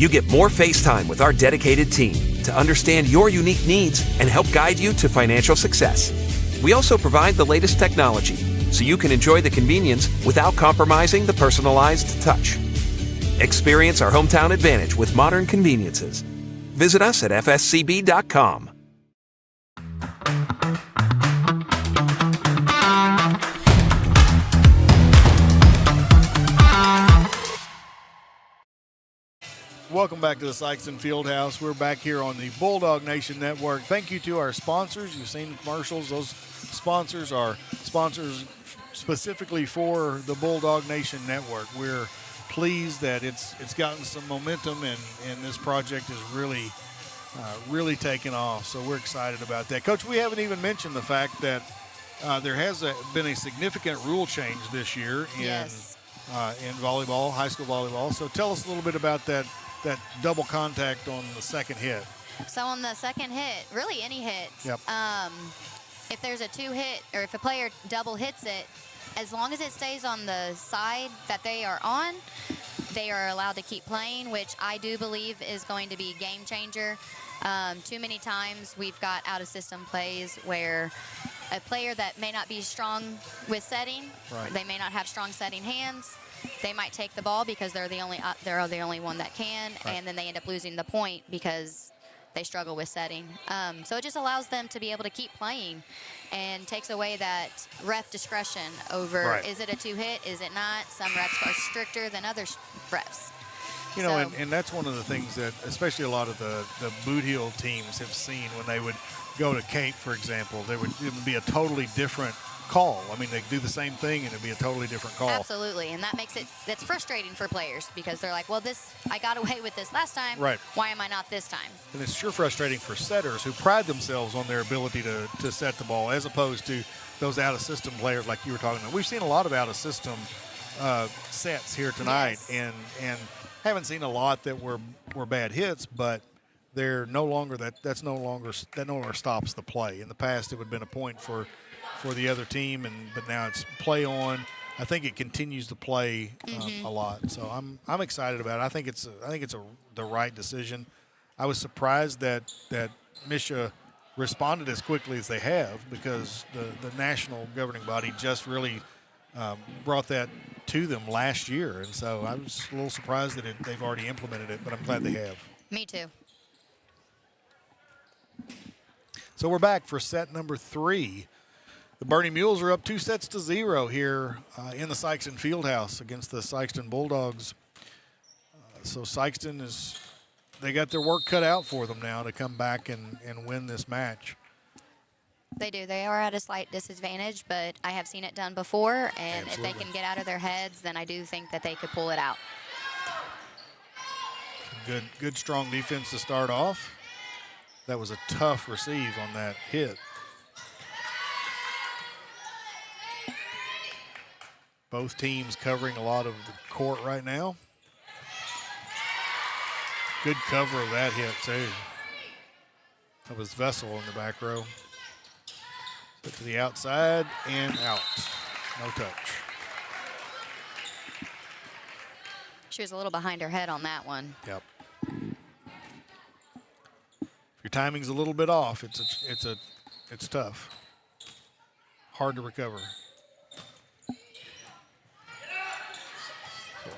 You get more face time with our dedicated team to understand your unique needs and help guide you to financial success. We also provide the latest technology so you can enjoy the convenience without compromising the personalized touch. Experience our hometown advantage with modern conveniences. Visit us at fscb.com. Welcome back to the Sikeston Fieldhouse. We're back here on the Bulldog Nation Network. Thank you to our sponsors. You've seen the commercials. Those sponsors are sponsors specifically for the Bulldog Nation Network. We're pleased that it's gotten some momentum and this project is really taken off. So we're excited about that. Coach, we haven't even mentioned the fact that there has been a significant rule change this year in volleyball, high school volleyball. So tell us a little bit about that double contact on the second hit. So on the second hit, really any hit, Yep. if there's a two hit or if a player double hits it, as long as it stays on the side that they are on, they are allowed to keep playing, which I do believe is going to be a game changer. Too many times we've got out-of-system plays where a player that may not be strong with setting, Right. they may not have strong setting hands, they might take the ball because they're the only one that can, Right. and then they end up losing the point because they struggle with setting. So it just allows them to be able to keep playing and takes away that ref discretion over, Right. is it a two hit, is it not? Some refs are stricter than other refs. You know, So- and that's one of the things that especially a lot of the boot heel teams have seen when they would go to Cape, for example. It would be a totally different call. I mean, they do the same thing and it'd be a totally different call. Absolutely, and that's frustrating for players because they're like, well, I got away with this last time. Right. Why am I not this time? And it's sure frustrating for setters who pride themselves on their ability to set the ball as opposed to those out-of-system players like you were talking about. We've seen a lot of out-of-system sets here tonight, Yes. and haven't seen a lot that were bad hits, but they're no longer that no longer stops the play. In the past, it would have been a point for the other team, but now it's play on. I think it continues to play a lot, so I'm excited about it. I think it's the right decision. I was surprised that Misha responded as quickly as they have because the national governing body just really brought that to them last year, and so I was a little surprised that they've already implemented it, but I'm glad they have. Me too. So we're back for set number 3. The Bernie Mules are up 2-0 here in the Sikeston Fieldhouse against the Sikeston Bulldogs. So Sikeston they got their work cut out for them now to come back and win this match. They do. They are at a slight disadvantage, but I have seen it done before, and if Absolutely. they can get out of their heads, then I do think that they could pull it out. Good strong defense to start off. That was a tough receive on that hit. Both teams covering a lot of the court right now. Good cover of that hit, too. That was Vessel in the back row. Put to the outside and out. No touch. She was a little behind her head on that one. Yep. If your timing's a little bit off, it's tough. Hard to recover.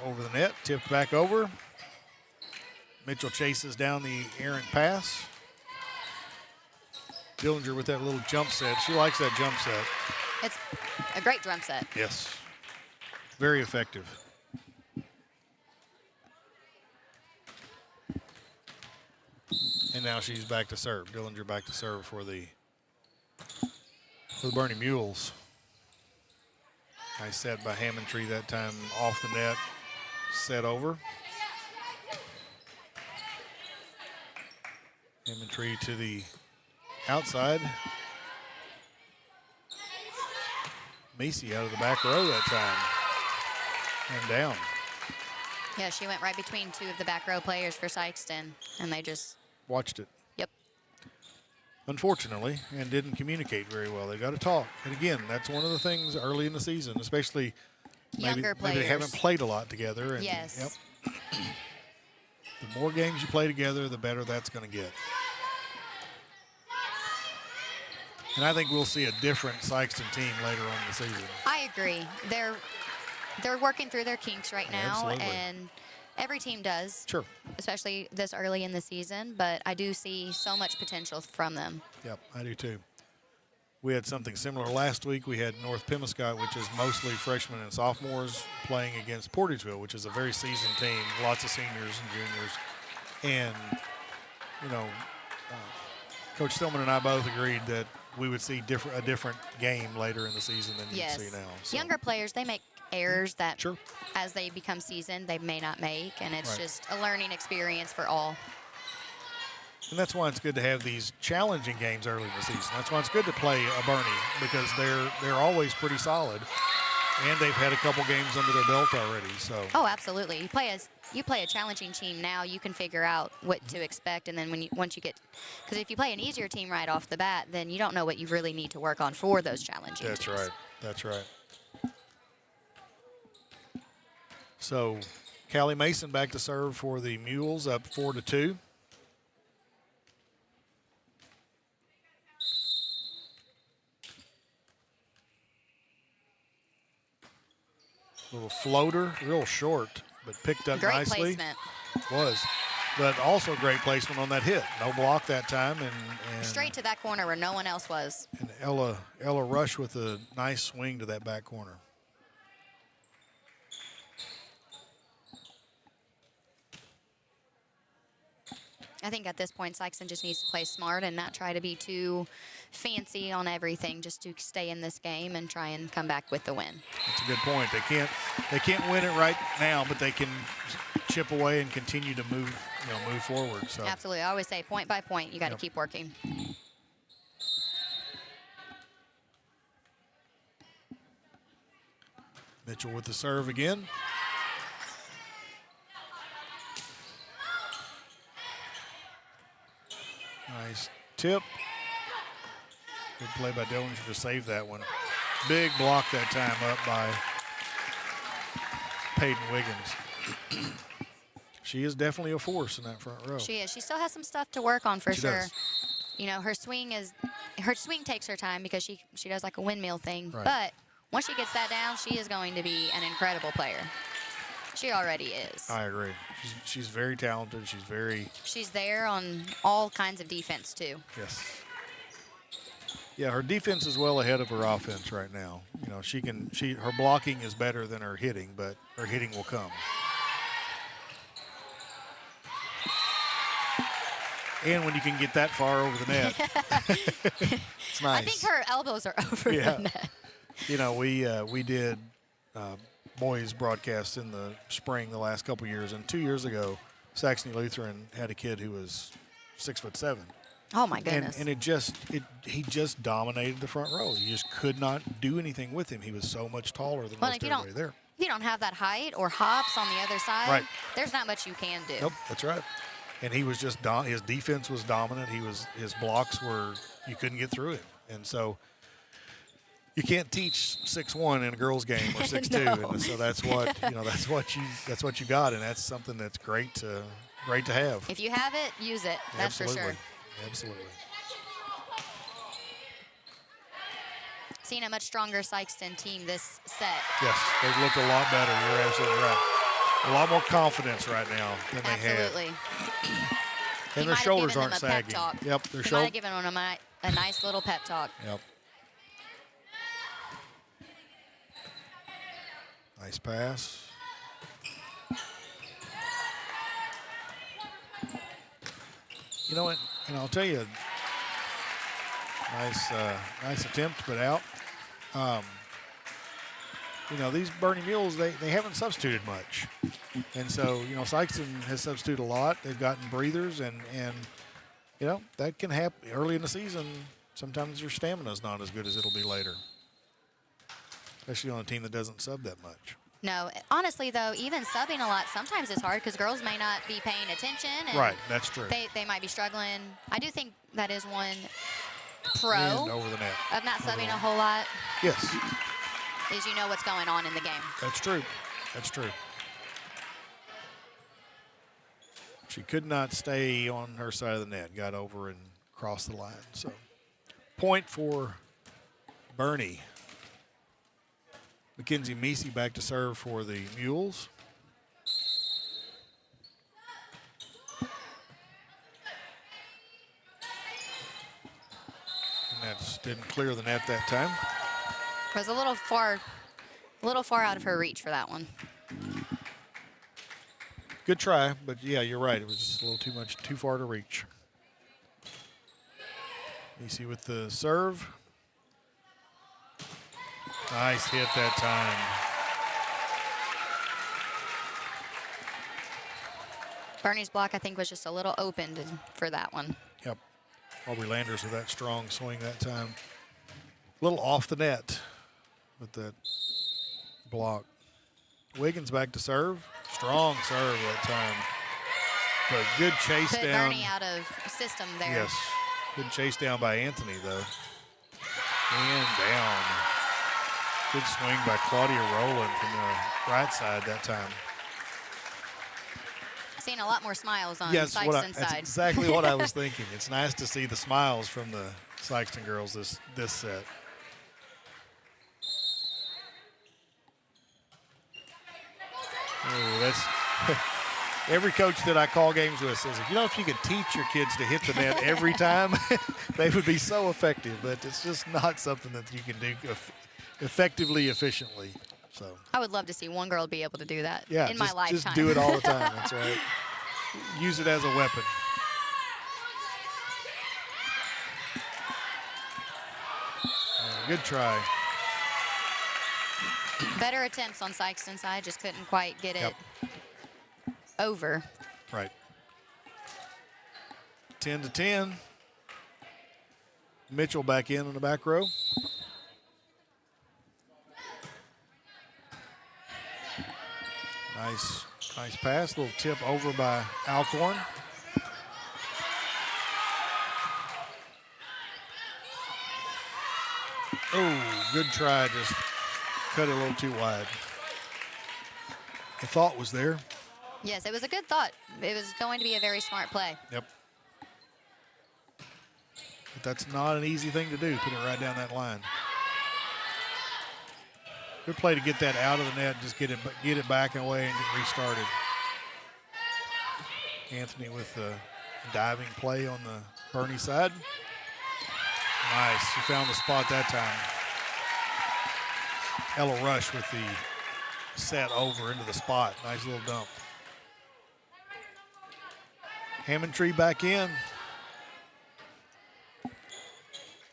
over the net, tipped back over. Mitchell chases down the errant pass. Dillinger with that little jump set. She likes that jump set. It's a great drum set. Yes. Very effective. And now she's back to serve. Dillinger back to serve for the Bernie Mules. Nice set by Hammondtree that time off the net. Set over. Hammondtree to the outside. Macy out of the back row that time. And down. Yeah, she went right between two of the back row players for Sikeston, and they just watched it. Yep. Unfortunately, and didn't communicate very well. They got to talk. And again, that's one of the things early in the season, especially younger players. Maybe they haven't played a lot together. And, yes. Yep. The more games you play together, the better that's going to get. And I think we'll see a different Sikeston team later on in the season. I agree. They're working through their kinks right now, absolutely. And every team does. Sure. Especially this early in the season, but I do see so much potential from them. Yep, I do too. We had something similar last week. We had North Pemiscot, which is mostly freshmen and sophomores, playing against Portageville, which is a very seasoned team, lots of seniors and juniors. And, you know, Coach Stillman and I both agreed that we would see a different game later in the season than you see now. So. Younger players, they make errors that sure. as they become seasoned, they may not make, and it's right. just a learning experience for all. And that's why it's good to have these challenging games early in the season. That's why it's good to play a Bernie, because they're always pretty solid, and they've had a couple games under their belt already. So. Oh, absolutely. You play a challenging team now, you can figure out what to expect, and then once you get, because if you play an easier team right off the bat, then you don't know what you really need to work on for those challenging That's teams. right. That's right. So, Callie Mason back to serve for the Mules, up 4-2. Little floater, real short, but picked up Great nicely. Placement. Was. But also great placement on that hit. No block that time. And straight to that corner where no one else was. And Ella Rush with a nice swing to that back corner. I think at this point, Sikeston just needs to play smart and not try to be too fancy on everything, just to stay in this game and try and come back with the win. That's a good point. They can't win it right now, but they can chip away and continue to move forward. So absolutely, I always say point by point, you got to keep working. Mitchell with the serve again. Nice tip. Good play by Dillinger to save that one. Big block that time up by Peyton Wiggins. She is definitely a force in that front row. She is. She still has some stuff to work on for She sure. does. You know, her swing takes her time because she does like a windmill thing. Right. But once she gets that down, she is going to be an incredible player. She already is. I agree. She's very talented. She's there on all kinds of defense too. Yes. Yeah, her defense is well ahead of her offense right now. You know, her blocking is better than her hitting, but her hitting will come. And when you can get that far over the net, it's nice. I think her elbows are over the net. You know, we did boys broadcasts in the spring the last couple years, and 2 years ago, Saxony Lutheran had a kid who was 6'7". Oh my goodness! And he just dominated the front row. You just could not do anything with him. He was so much taller than most everybody there. If you don't have that height or hops on the other side, right. There's not much you can do. Nope, that's right. And he was just his defense was dominant. His blocks were, you couldn't get through him. And so you can't teach 6'1" in a girls' game or 6'2", No. and so that's what you got, and that's something that's great to have. If you have it, use it. That's Absolutely. for sure. Absolutely. Seen a much stronger Sikeston team this set. Yes, they've looked a lot better. You're absolutely right. A lot more confidence right now than they had. Absolutely. And their shoulders aren't sagging. Yep, their He might have given them a nice little pep talk. Yep. Nice pass. You know what? And I'll tell you, nice attempt, but out. You know, these Bernie Mules, they haven't substituted much. And so, you know, Sikeston has substituted a lot. They've gotten breathers, and you know, that can happen early in the season. Sometimes your stamina is not as good as it'll be later, especially on a team that doesn't sub that much. No, honestly, though, even subbing a lot sometimes is hard because girls may not be paying attention. And right, that's true. They might be struggling. I do think that is one pro And over the net. of not subbing a whole lot. Yes. Is you know what's going on in the game. That's true. That's true. She could not stay on her side of the net. Got over and crossed the line. So, point for Bernie. Mackenzie Meesey back to serve for the Mules. And that didn't clear the net that time. It was a little far out of her reach for that one. Good try, but yeah, you're right. It was just a little too far to reach. Meesey with the serve. Nice hit that time. Bernie's block, I think, was just a little opened for that one. Yep. Aubrey Landers with that strong swing that time. A little off the net with that block. Wiggins back to serve. Strong serve that time. But good chase Put down. Bernie out of system there. Yes. Good chase down by Anthony, though. And down. Good swing by Claudia Rowland from the right side that time. Seeing a lot more smiles on Yes, Sikeston's that's side. exactly what I was thinking. It's nice to see the smiles from the Sikeston girls this set. Oh, that's every coach that I call games with says, you know, if you could teach your kids to hit the net every time, they would be so effective. But it's just not something that you can do effectively, efficiently. So I would love to see one girl be able to do that yeah, in my lifetime. Just do it all the time. That's right. Use it as a weapon. Good try. Better attempts on Sikeston's side, just couldn't quite get it over. Right. 10-10. Mitchell back in the back row. Nice pass. Little tip over by Alcorn. Oh, good try. Just cut it a little too wide. The thought was there. Yes, it was a good thought. It was going to be a very smart play. Yep. But that's not an easy thing to do, put it right down that line. Good play to get that out of the net, just get it back and away and get restarted. Anthony with the diving play on the Bernie side. Nice, she found the spot that time. Ella Rush with the set over into the spot. Nice little dump. Hammondtree back in.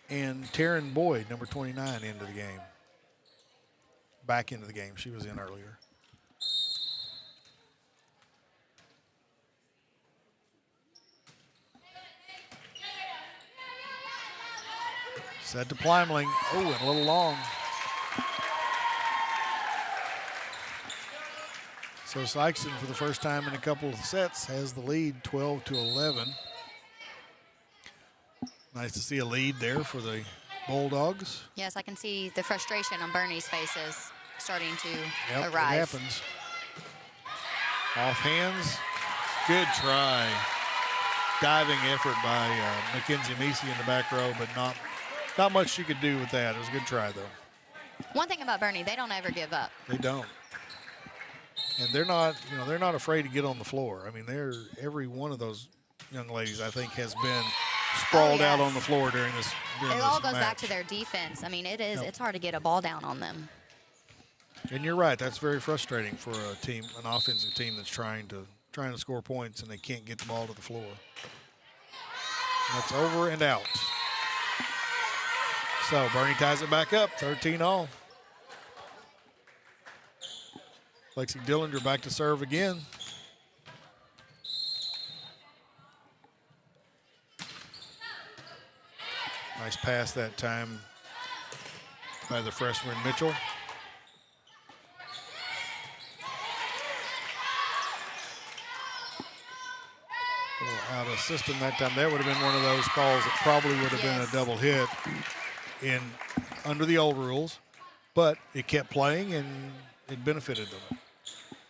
And Taryn Boyd, number 29, into the game. Back into the game. She was in earlier. Set to Pleimling. Oh, and a little long. So Sikeston, for the first time in a couple of sets, has the lead 12-11. Nice to see a lead there for the Bulldogs. Yes, I can see the frustration on Bernie's faces starting to Yep, arrive. it happens. Off hands. Good try. Diving effort by Mackenzie Meesey in the back row, but not much she could do with that. It was a good try, though. One thing about Bernie, they don't ever give up. They don't. And they're not, they're not afraid to get on the floor. I mean, every one of those young ladies, I think, has been sprawled out on the floor during this It all goes match. back to their defense. I mean, it's hard to get a ball down on them. And you're right. That's very frustrating for a team, an offensive team that's trying to score points and they can't get the ball to the floor. That's over and out. So Bernie ties it back up, 13-all. Lexi Dillinger back to serve again. Nice pass that time by the freshman Mitchell. A little out of system that time. That would have been one of those calls that probably would have been a double hit under the old rules, but it kept playing and it benefited them.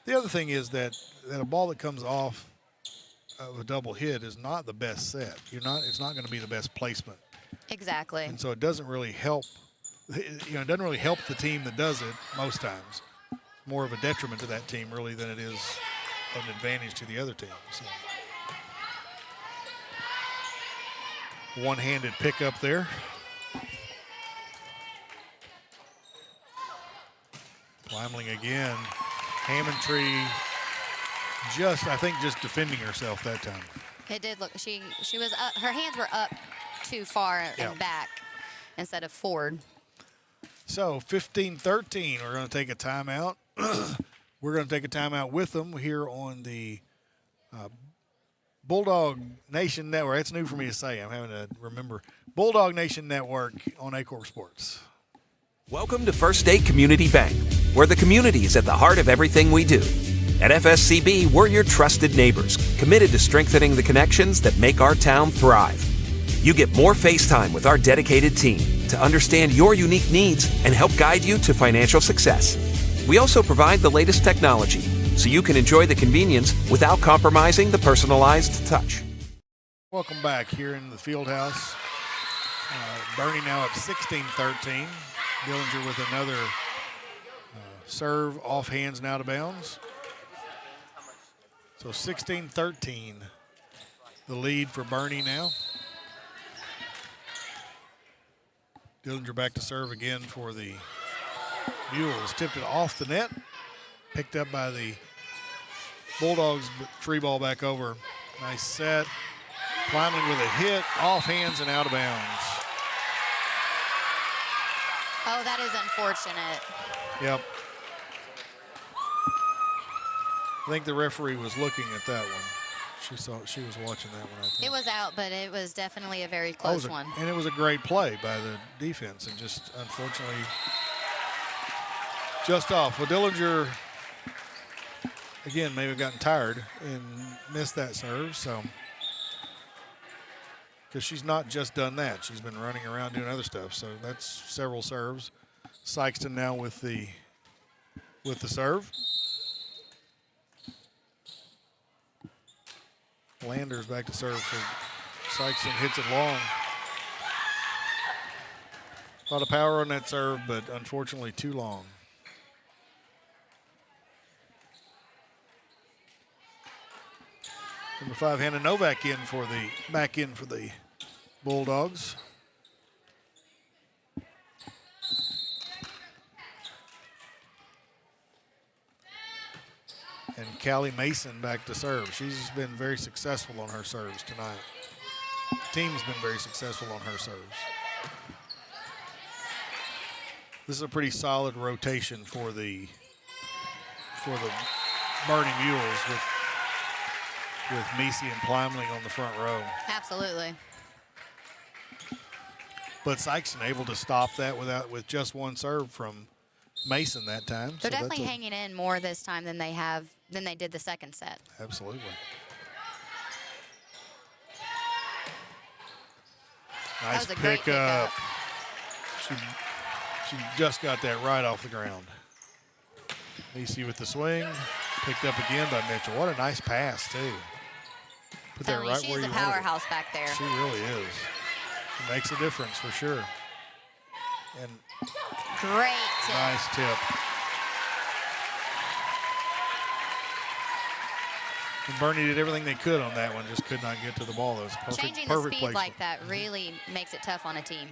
The other thing is that a ball that comes off of a double hit is not the best set. It's not going to be the best placement. Exactly. And so it doesn't really help. It doesn't really help the team that does it most times. More of a detriment to that team really than it is an advantage to the other team. So. One-handed pickup there. Limling again. Hammondtree I think just defending herself that time. It did look, she was up, her hands were up too far and back instead of forward. So 15-13, we're going to take a timeout. We're going to take a timeout with them here on the Bulldog Nation Network. That's new for me to say. I'm having to remember. Bulldog Nation Network on A-Corp Sports. Welcome to First State Community Bank, where the community is at the heart of everything we do. At FSCB, we're your trusted neighbors, committed to strengthening the connections that make our town thrive. You get more face time with our dedicated team to understand your unique needs and help guide you to financial success. We also provide the latest technology so you can enjoy the convenience without compromising the personalized touch. Welcome back here in the field house. Bernie now up 16-13. Dillinger with another serve off hands and out of bounds. So 16-13, the lead for Bernie now. Dillinger back to serve again for the Mules. Tipped it off the net. Picked up by the Bulldogs, but free ball back over. Nice set. Climbing with a hit, off hands and out of bounds. Oh, that is unfortunate. Yep. I think the referee was looking at that one. She was watching that one, I think. It was out, but it was definitely a very close one. And it was a great play by the defense, and just unfortunately just off. Well, Dillinger, again, maybe gotten tired and missed that serve, so. Because she's not just done that. She's been running around doing other stuff, so that's several serves. Sikeston now with the serve. Landers back to serve for Sikeston, hits it long. A lot of power on that serve, but unfortunately too long. Number 5, Hannah Novak back in for the Bulldogs. And Callie Mason back to serve. She's been very successful on her serves tonight. The team's been very successful on her serves. This is a pretty solid rotation for the Bernie Mules with Meese and Plymling on the front row. Absolutely. But Sikeston able to stop that with just one serve from Mason that time. They're definitely hanging in more this time than they did the second set. Absolutely. Nice pickup. She just got that right off the ground. Meese with the swing. Picked up again by Mitchell. What a nice pass, too. Put that right where you want it. She's a powerhouse back there. She really is. She makes a difference for sure. And great tip. Nice tip. And Bernie did everything they could on that one, just could not get to the ball. That was perfect, Changing perfect the speed placement. like that really makes it tough on a team.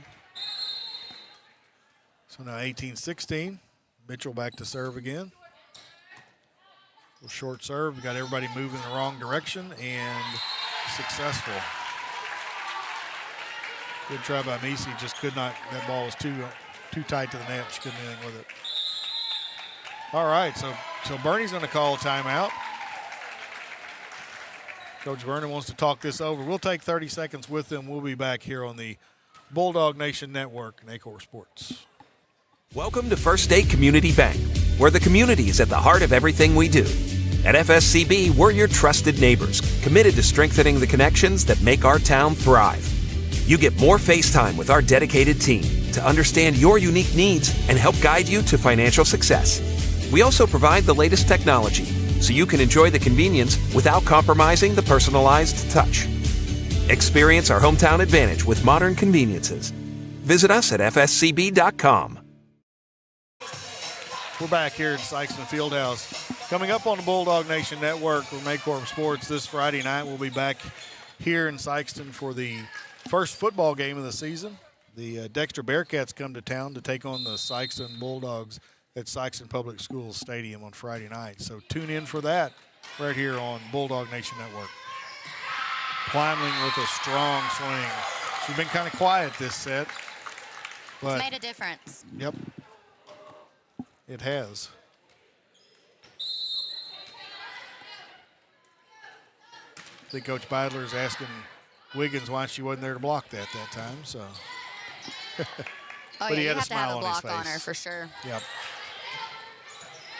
So now 18-16. Mitchell back to serve again. Short serve. We got everybody moving in the wrong direction and successful. Good try by Misi. Just could not. That ball was too tight to the net. She couldn't do anything with it. All right. So Bernie's going to call a timeout. Coach Vernon wants to talk this over. We'll take 30 seconds with them. We'll be back here on the Bulldog Nation Network and Acor Sports. Welcome to First State Community Bank, where the community is at the heart of everything we do. At FSCB, we're your trusted neighbors, committed to strengthening the connections that make our town thrive. You get more face time with our dedicated team to understand your unique needs and help guide you to financial success. We also provide the latest technology, so you can enjoy the convenience without compromising the personalized touch. Experience our hometown advantage with modern conveniences. Visit us at fscb.com. We're back here at Sikeston Fieldhouse. Coming up on the Bulldog Nation Network with Maycorp Sports this Friday night, we'll be back here in Sikeston for the first football game of the season. The Dexter Bearcats come to town to take on the Sikeston Bulldogs at Sikeston Public Schools Stadium on Friday night. So tune in for that right here on Bulldog Nation Network. Plymling with a strong swing. She's been kind of quiet this set. But It's made a difference. Yep. It has. I think Coach Beidler is asking Wiggins why she wasn't there to block that time. So, Oh, but yeah, he you had a have to have smile a on his block on her face. for sure. Yep.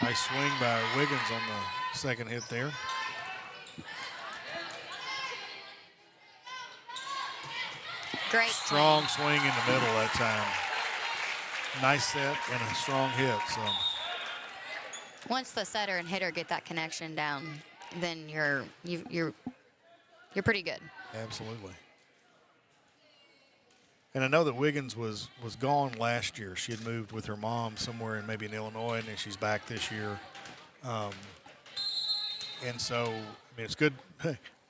Nice swing by Wiggins on the second hit there. Great Strong swing in the middle that time. Nice set and a strong hit. So Once the setter and hitter get that connection down, then you're pretty good. absolutely. And I know that Wiggins was gone last year. She had moved with her mom somewhere in maybe in Illinois, and then she's back this year. And so, I mean, it's good.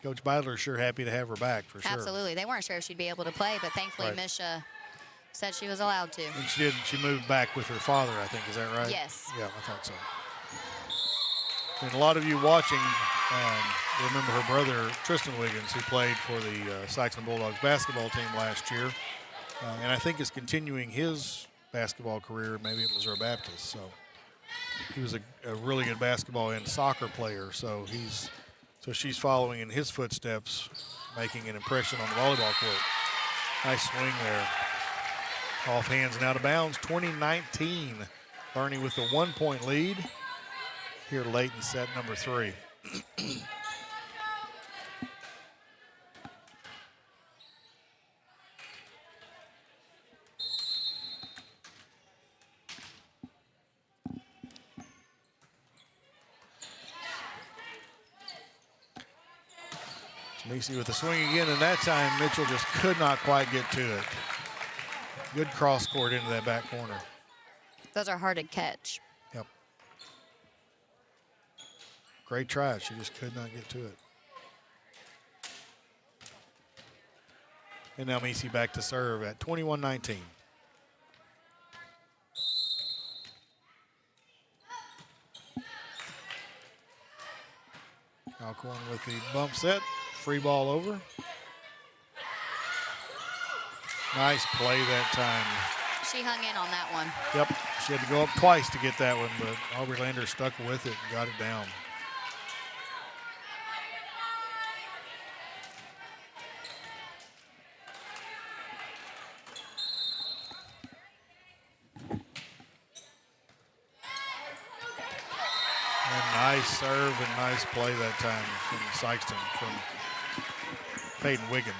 Coach Beidler is sure happy to have her back for sure. Absolutely. They weren't sure if she'd be able to play, but thankfully Right. Misha said she was allowed to. And she did. She moved back with her father, I think. Is that right? Yes. Yeah, I thought so. And a lot of you watching remember her brother, Tristan Wiggins, who played for the Sikeston Bulldogs basketball team last year. And I think is continuing his basketball career maybe at Missouri Baptist. So he was a really good basketball and soccer player. So she's following in his footsteps, making an impression on the volleyball court. Nice swing there. Off hands and out of bounds. 2019. Bernie with the 1-point lead here late in set number 3. Macy with the swing again, and that time Mitchell just could not quite get to it. Good cross court into that back corner. Those are hard to catch. Yep. Great try. She just could not get to it. And now Macy back to serve at 21-19. Alcorn with the bump set. Free ball over. Nice play that time. She hung in on that one. Yep, she had to go up twice to get that one, but Aubrey Lander stuck with it and got it down. And nice serve and nice play that time from Sikeston, from Peyton Wiggins.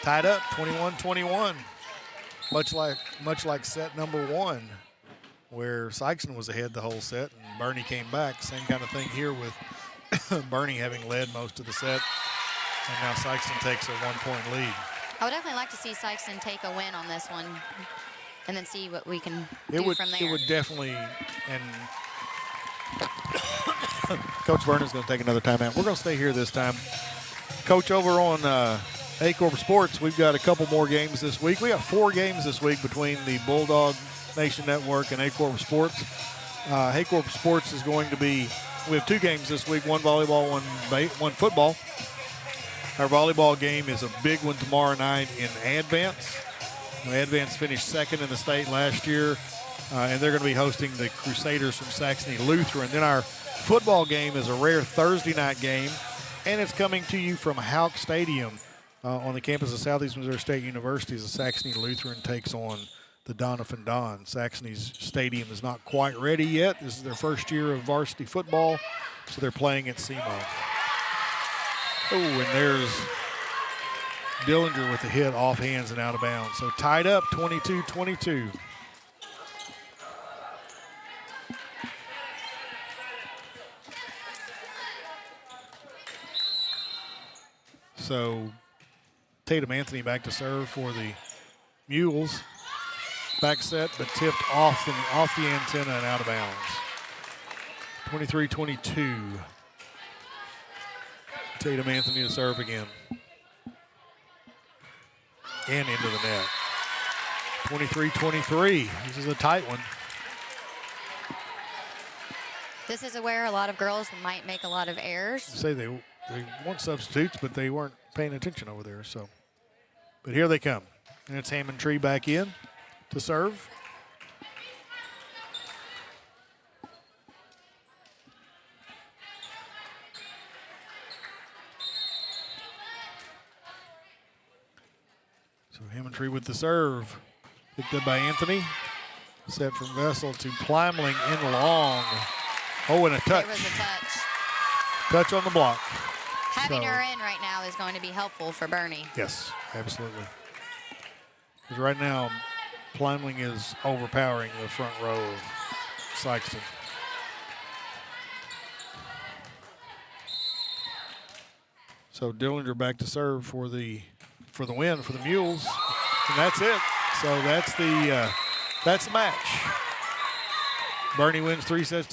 Tied up, 21-21. Much like set number 1, where Sikeston was ahead the whole set and Bernie came back. Same kind of thing here with Bernie having led most of the set, and now Sikeston takes a 1-point lead. I would definitely like to see Sikeston take a win on this one and then see what we can do from there. It would definitely, and Coach Vernon's going to take another timeout. We're going to stay here this time. Coach, over on A-Corp Sports, we've got a couple more games this week. We got 4 games this week between the Bulldog Nation Network and A-Corp Sports. A-Corp Sports is going to be, we have 2 games this week, one volleyball, one football. Our volleyball game is a big one tomorrow night in Advance. Advance finished second in the state last year, and they're going to be hosting the Crusaders from Saxony Lutheran. Then our football game is a rare Thursday night game, and it's coming to you from Houck Stadium on the campus of Southeast Missouri State University as the Saxony Lutheran takes on the Donovan Don. Saxony's stadium is not quite ready yet. This is their first year of varsity football, so they're playing at SEMO. Oh, and there's Dillinger with the hit off hands and out of bounds. So tied up 22-22. So Tatum Anthony back to serve for the Mules. Back set, but tipped off the antenna and out of bounds. 23-22. Tatum Anthony to serve again. And into the net. 23-23. This is a tight one. This is where a lot of girls might make a lot of errors. Say they want substitutes, but they weren't paying attention over there. So, but here they come. And it's Hammond Tree back in to serve. So Hammondtree with the serve. Picked up by Anthony. Set from Vessel to Plymling in long. Oh, and a touch. There was a touch. Touch on the block. Having her in right now is going to be helpful for Bernie. Yes, absolutely. Because right now, Plymling is overpowering the front row of Sikeston. So Dillinger back to serve for the win for the Mules, and that's it. So that's the match. Bernie wins 3-0.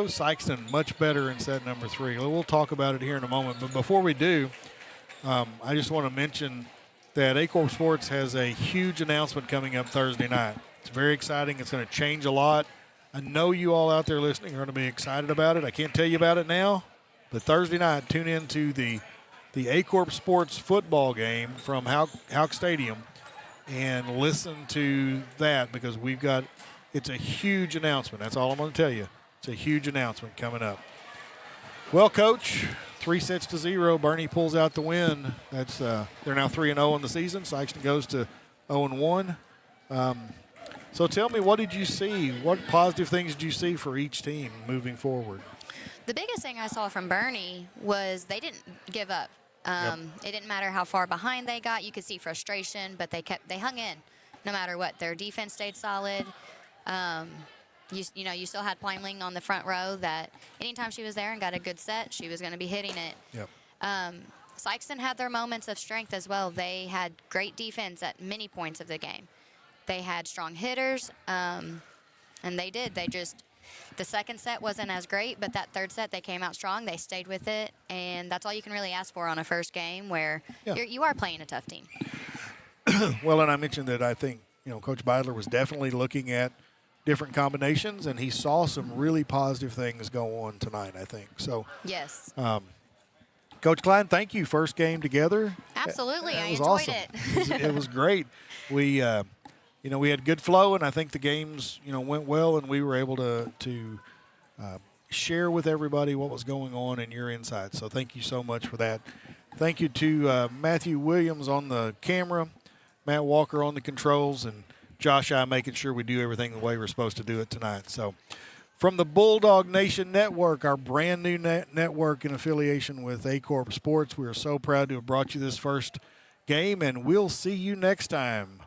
Sikeston much better in set number 3. We'll talk about it here in a moment, but before we do, I just want to mention that A-Corp Sports has a huge announcement coming up Thursday night. It's very exciting. It's going to change a lot. I know you all out there listening are going to be excited about it. I can't tell you about it now, but Thursday night, tune in to the A-Corp Sports football game from Houck Stadium and listen to that because it's a huge announcement. That's all I'm going to tell you. It's a huge announcement coming up. Well, Coach, 3-0. Bernie pulls out the win. That's they're now 3-0 in the season. Sikeston goes to 0-1. So tell me, what did you see? What positive things did you see for each team moving forward? The biggest thing I saw from Bernie was they didn't give up. Yep. It didn't matter how far behind they got. You could see frustration, but they hung in no matter what. Their defense stayed solid. You still had Plymling on the front row that anytime she was there and got a good set, she was going to be hitting it. Yep. Sikeston had their moments of strength as well. They had great defense at many points of the game. They had strong hitters, and they did. The second set wasn't as great, but that third set, they came out strong. They stayed with it, and that's all you can really ask for on a first game where you are playing a tough team. Well, and I mentioned that I think, Coach Beidler was definitely looking at different combinations, and he saw some really positive things go on tonight, I think. So, yes. Coach Klein, thank you. First game together. Absolutely. I was enjoyed awesome. it. It was great. We had good flow, and I think the games, went well, and we were able to share with everybody what was going on and your insights. So thank you so much for that. Thank you to Matthew Williams on the camera, Matt Walker on the controls, and Josh I making sure we do everything the way we're supposed to do it tonight. So from the Bulldog Nation Network, our brand new network in affiliation with A-Corp Sports, we are so proud to have brought you this first game, and we'll see you next time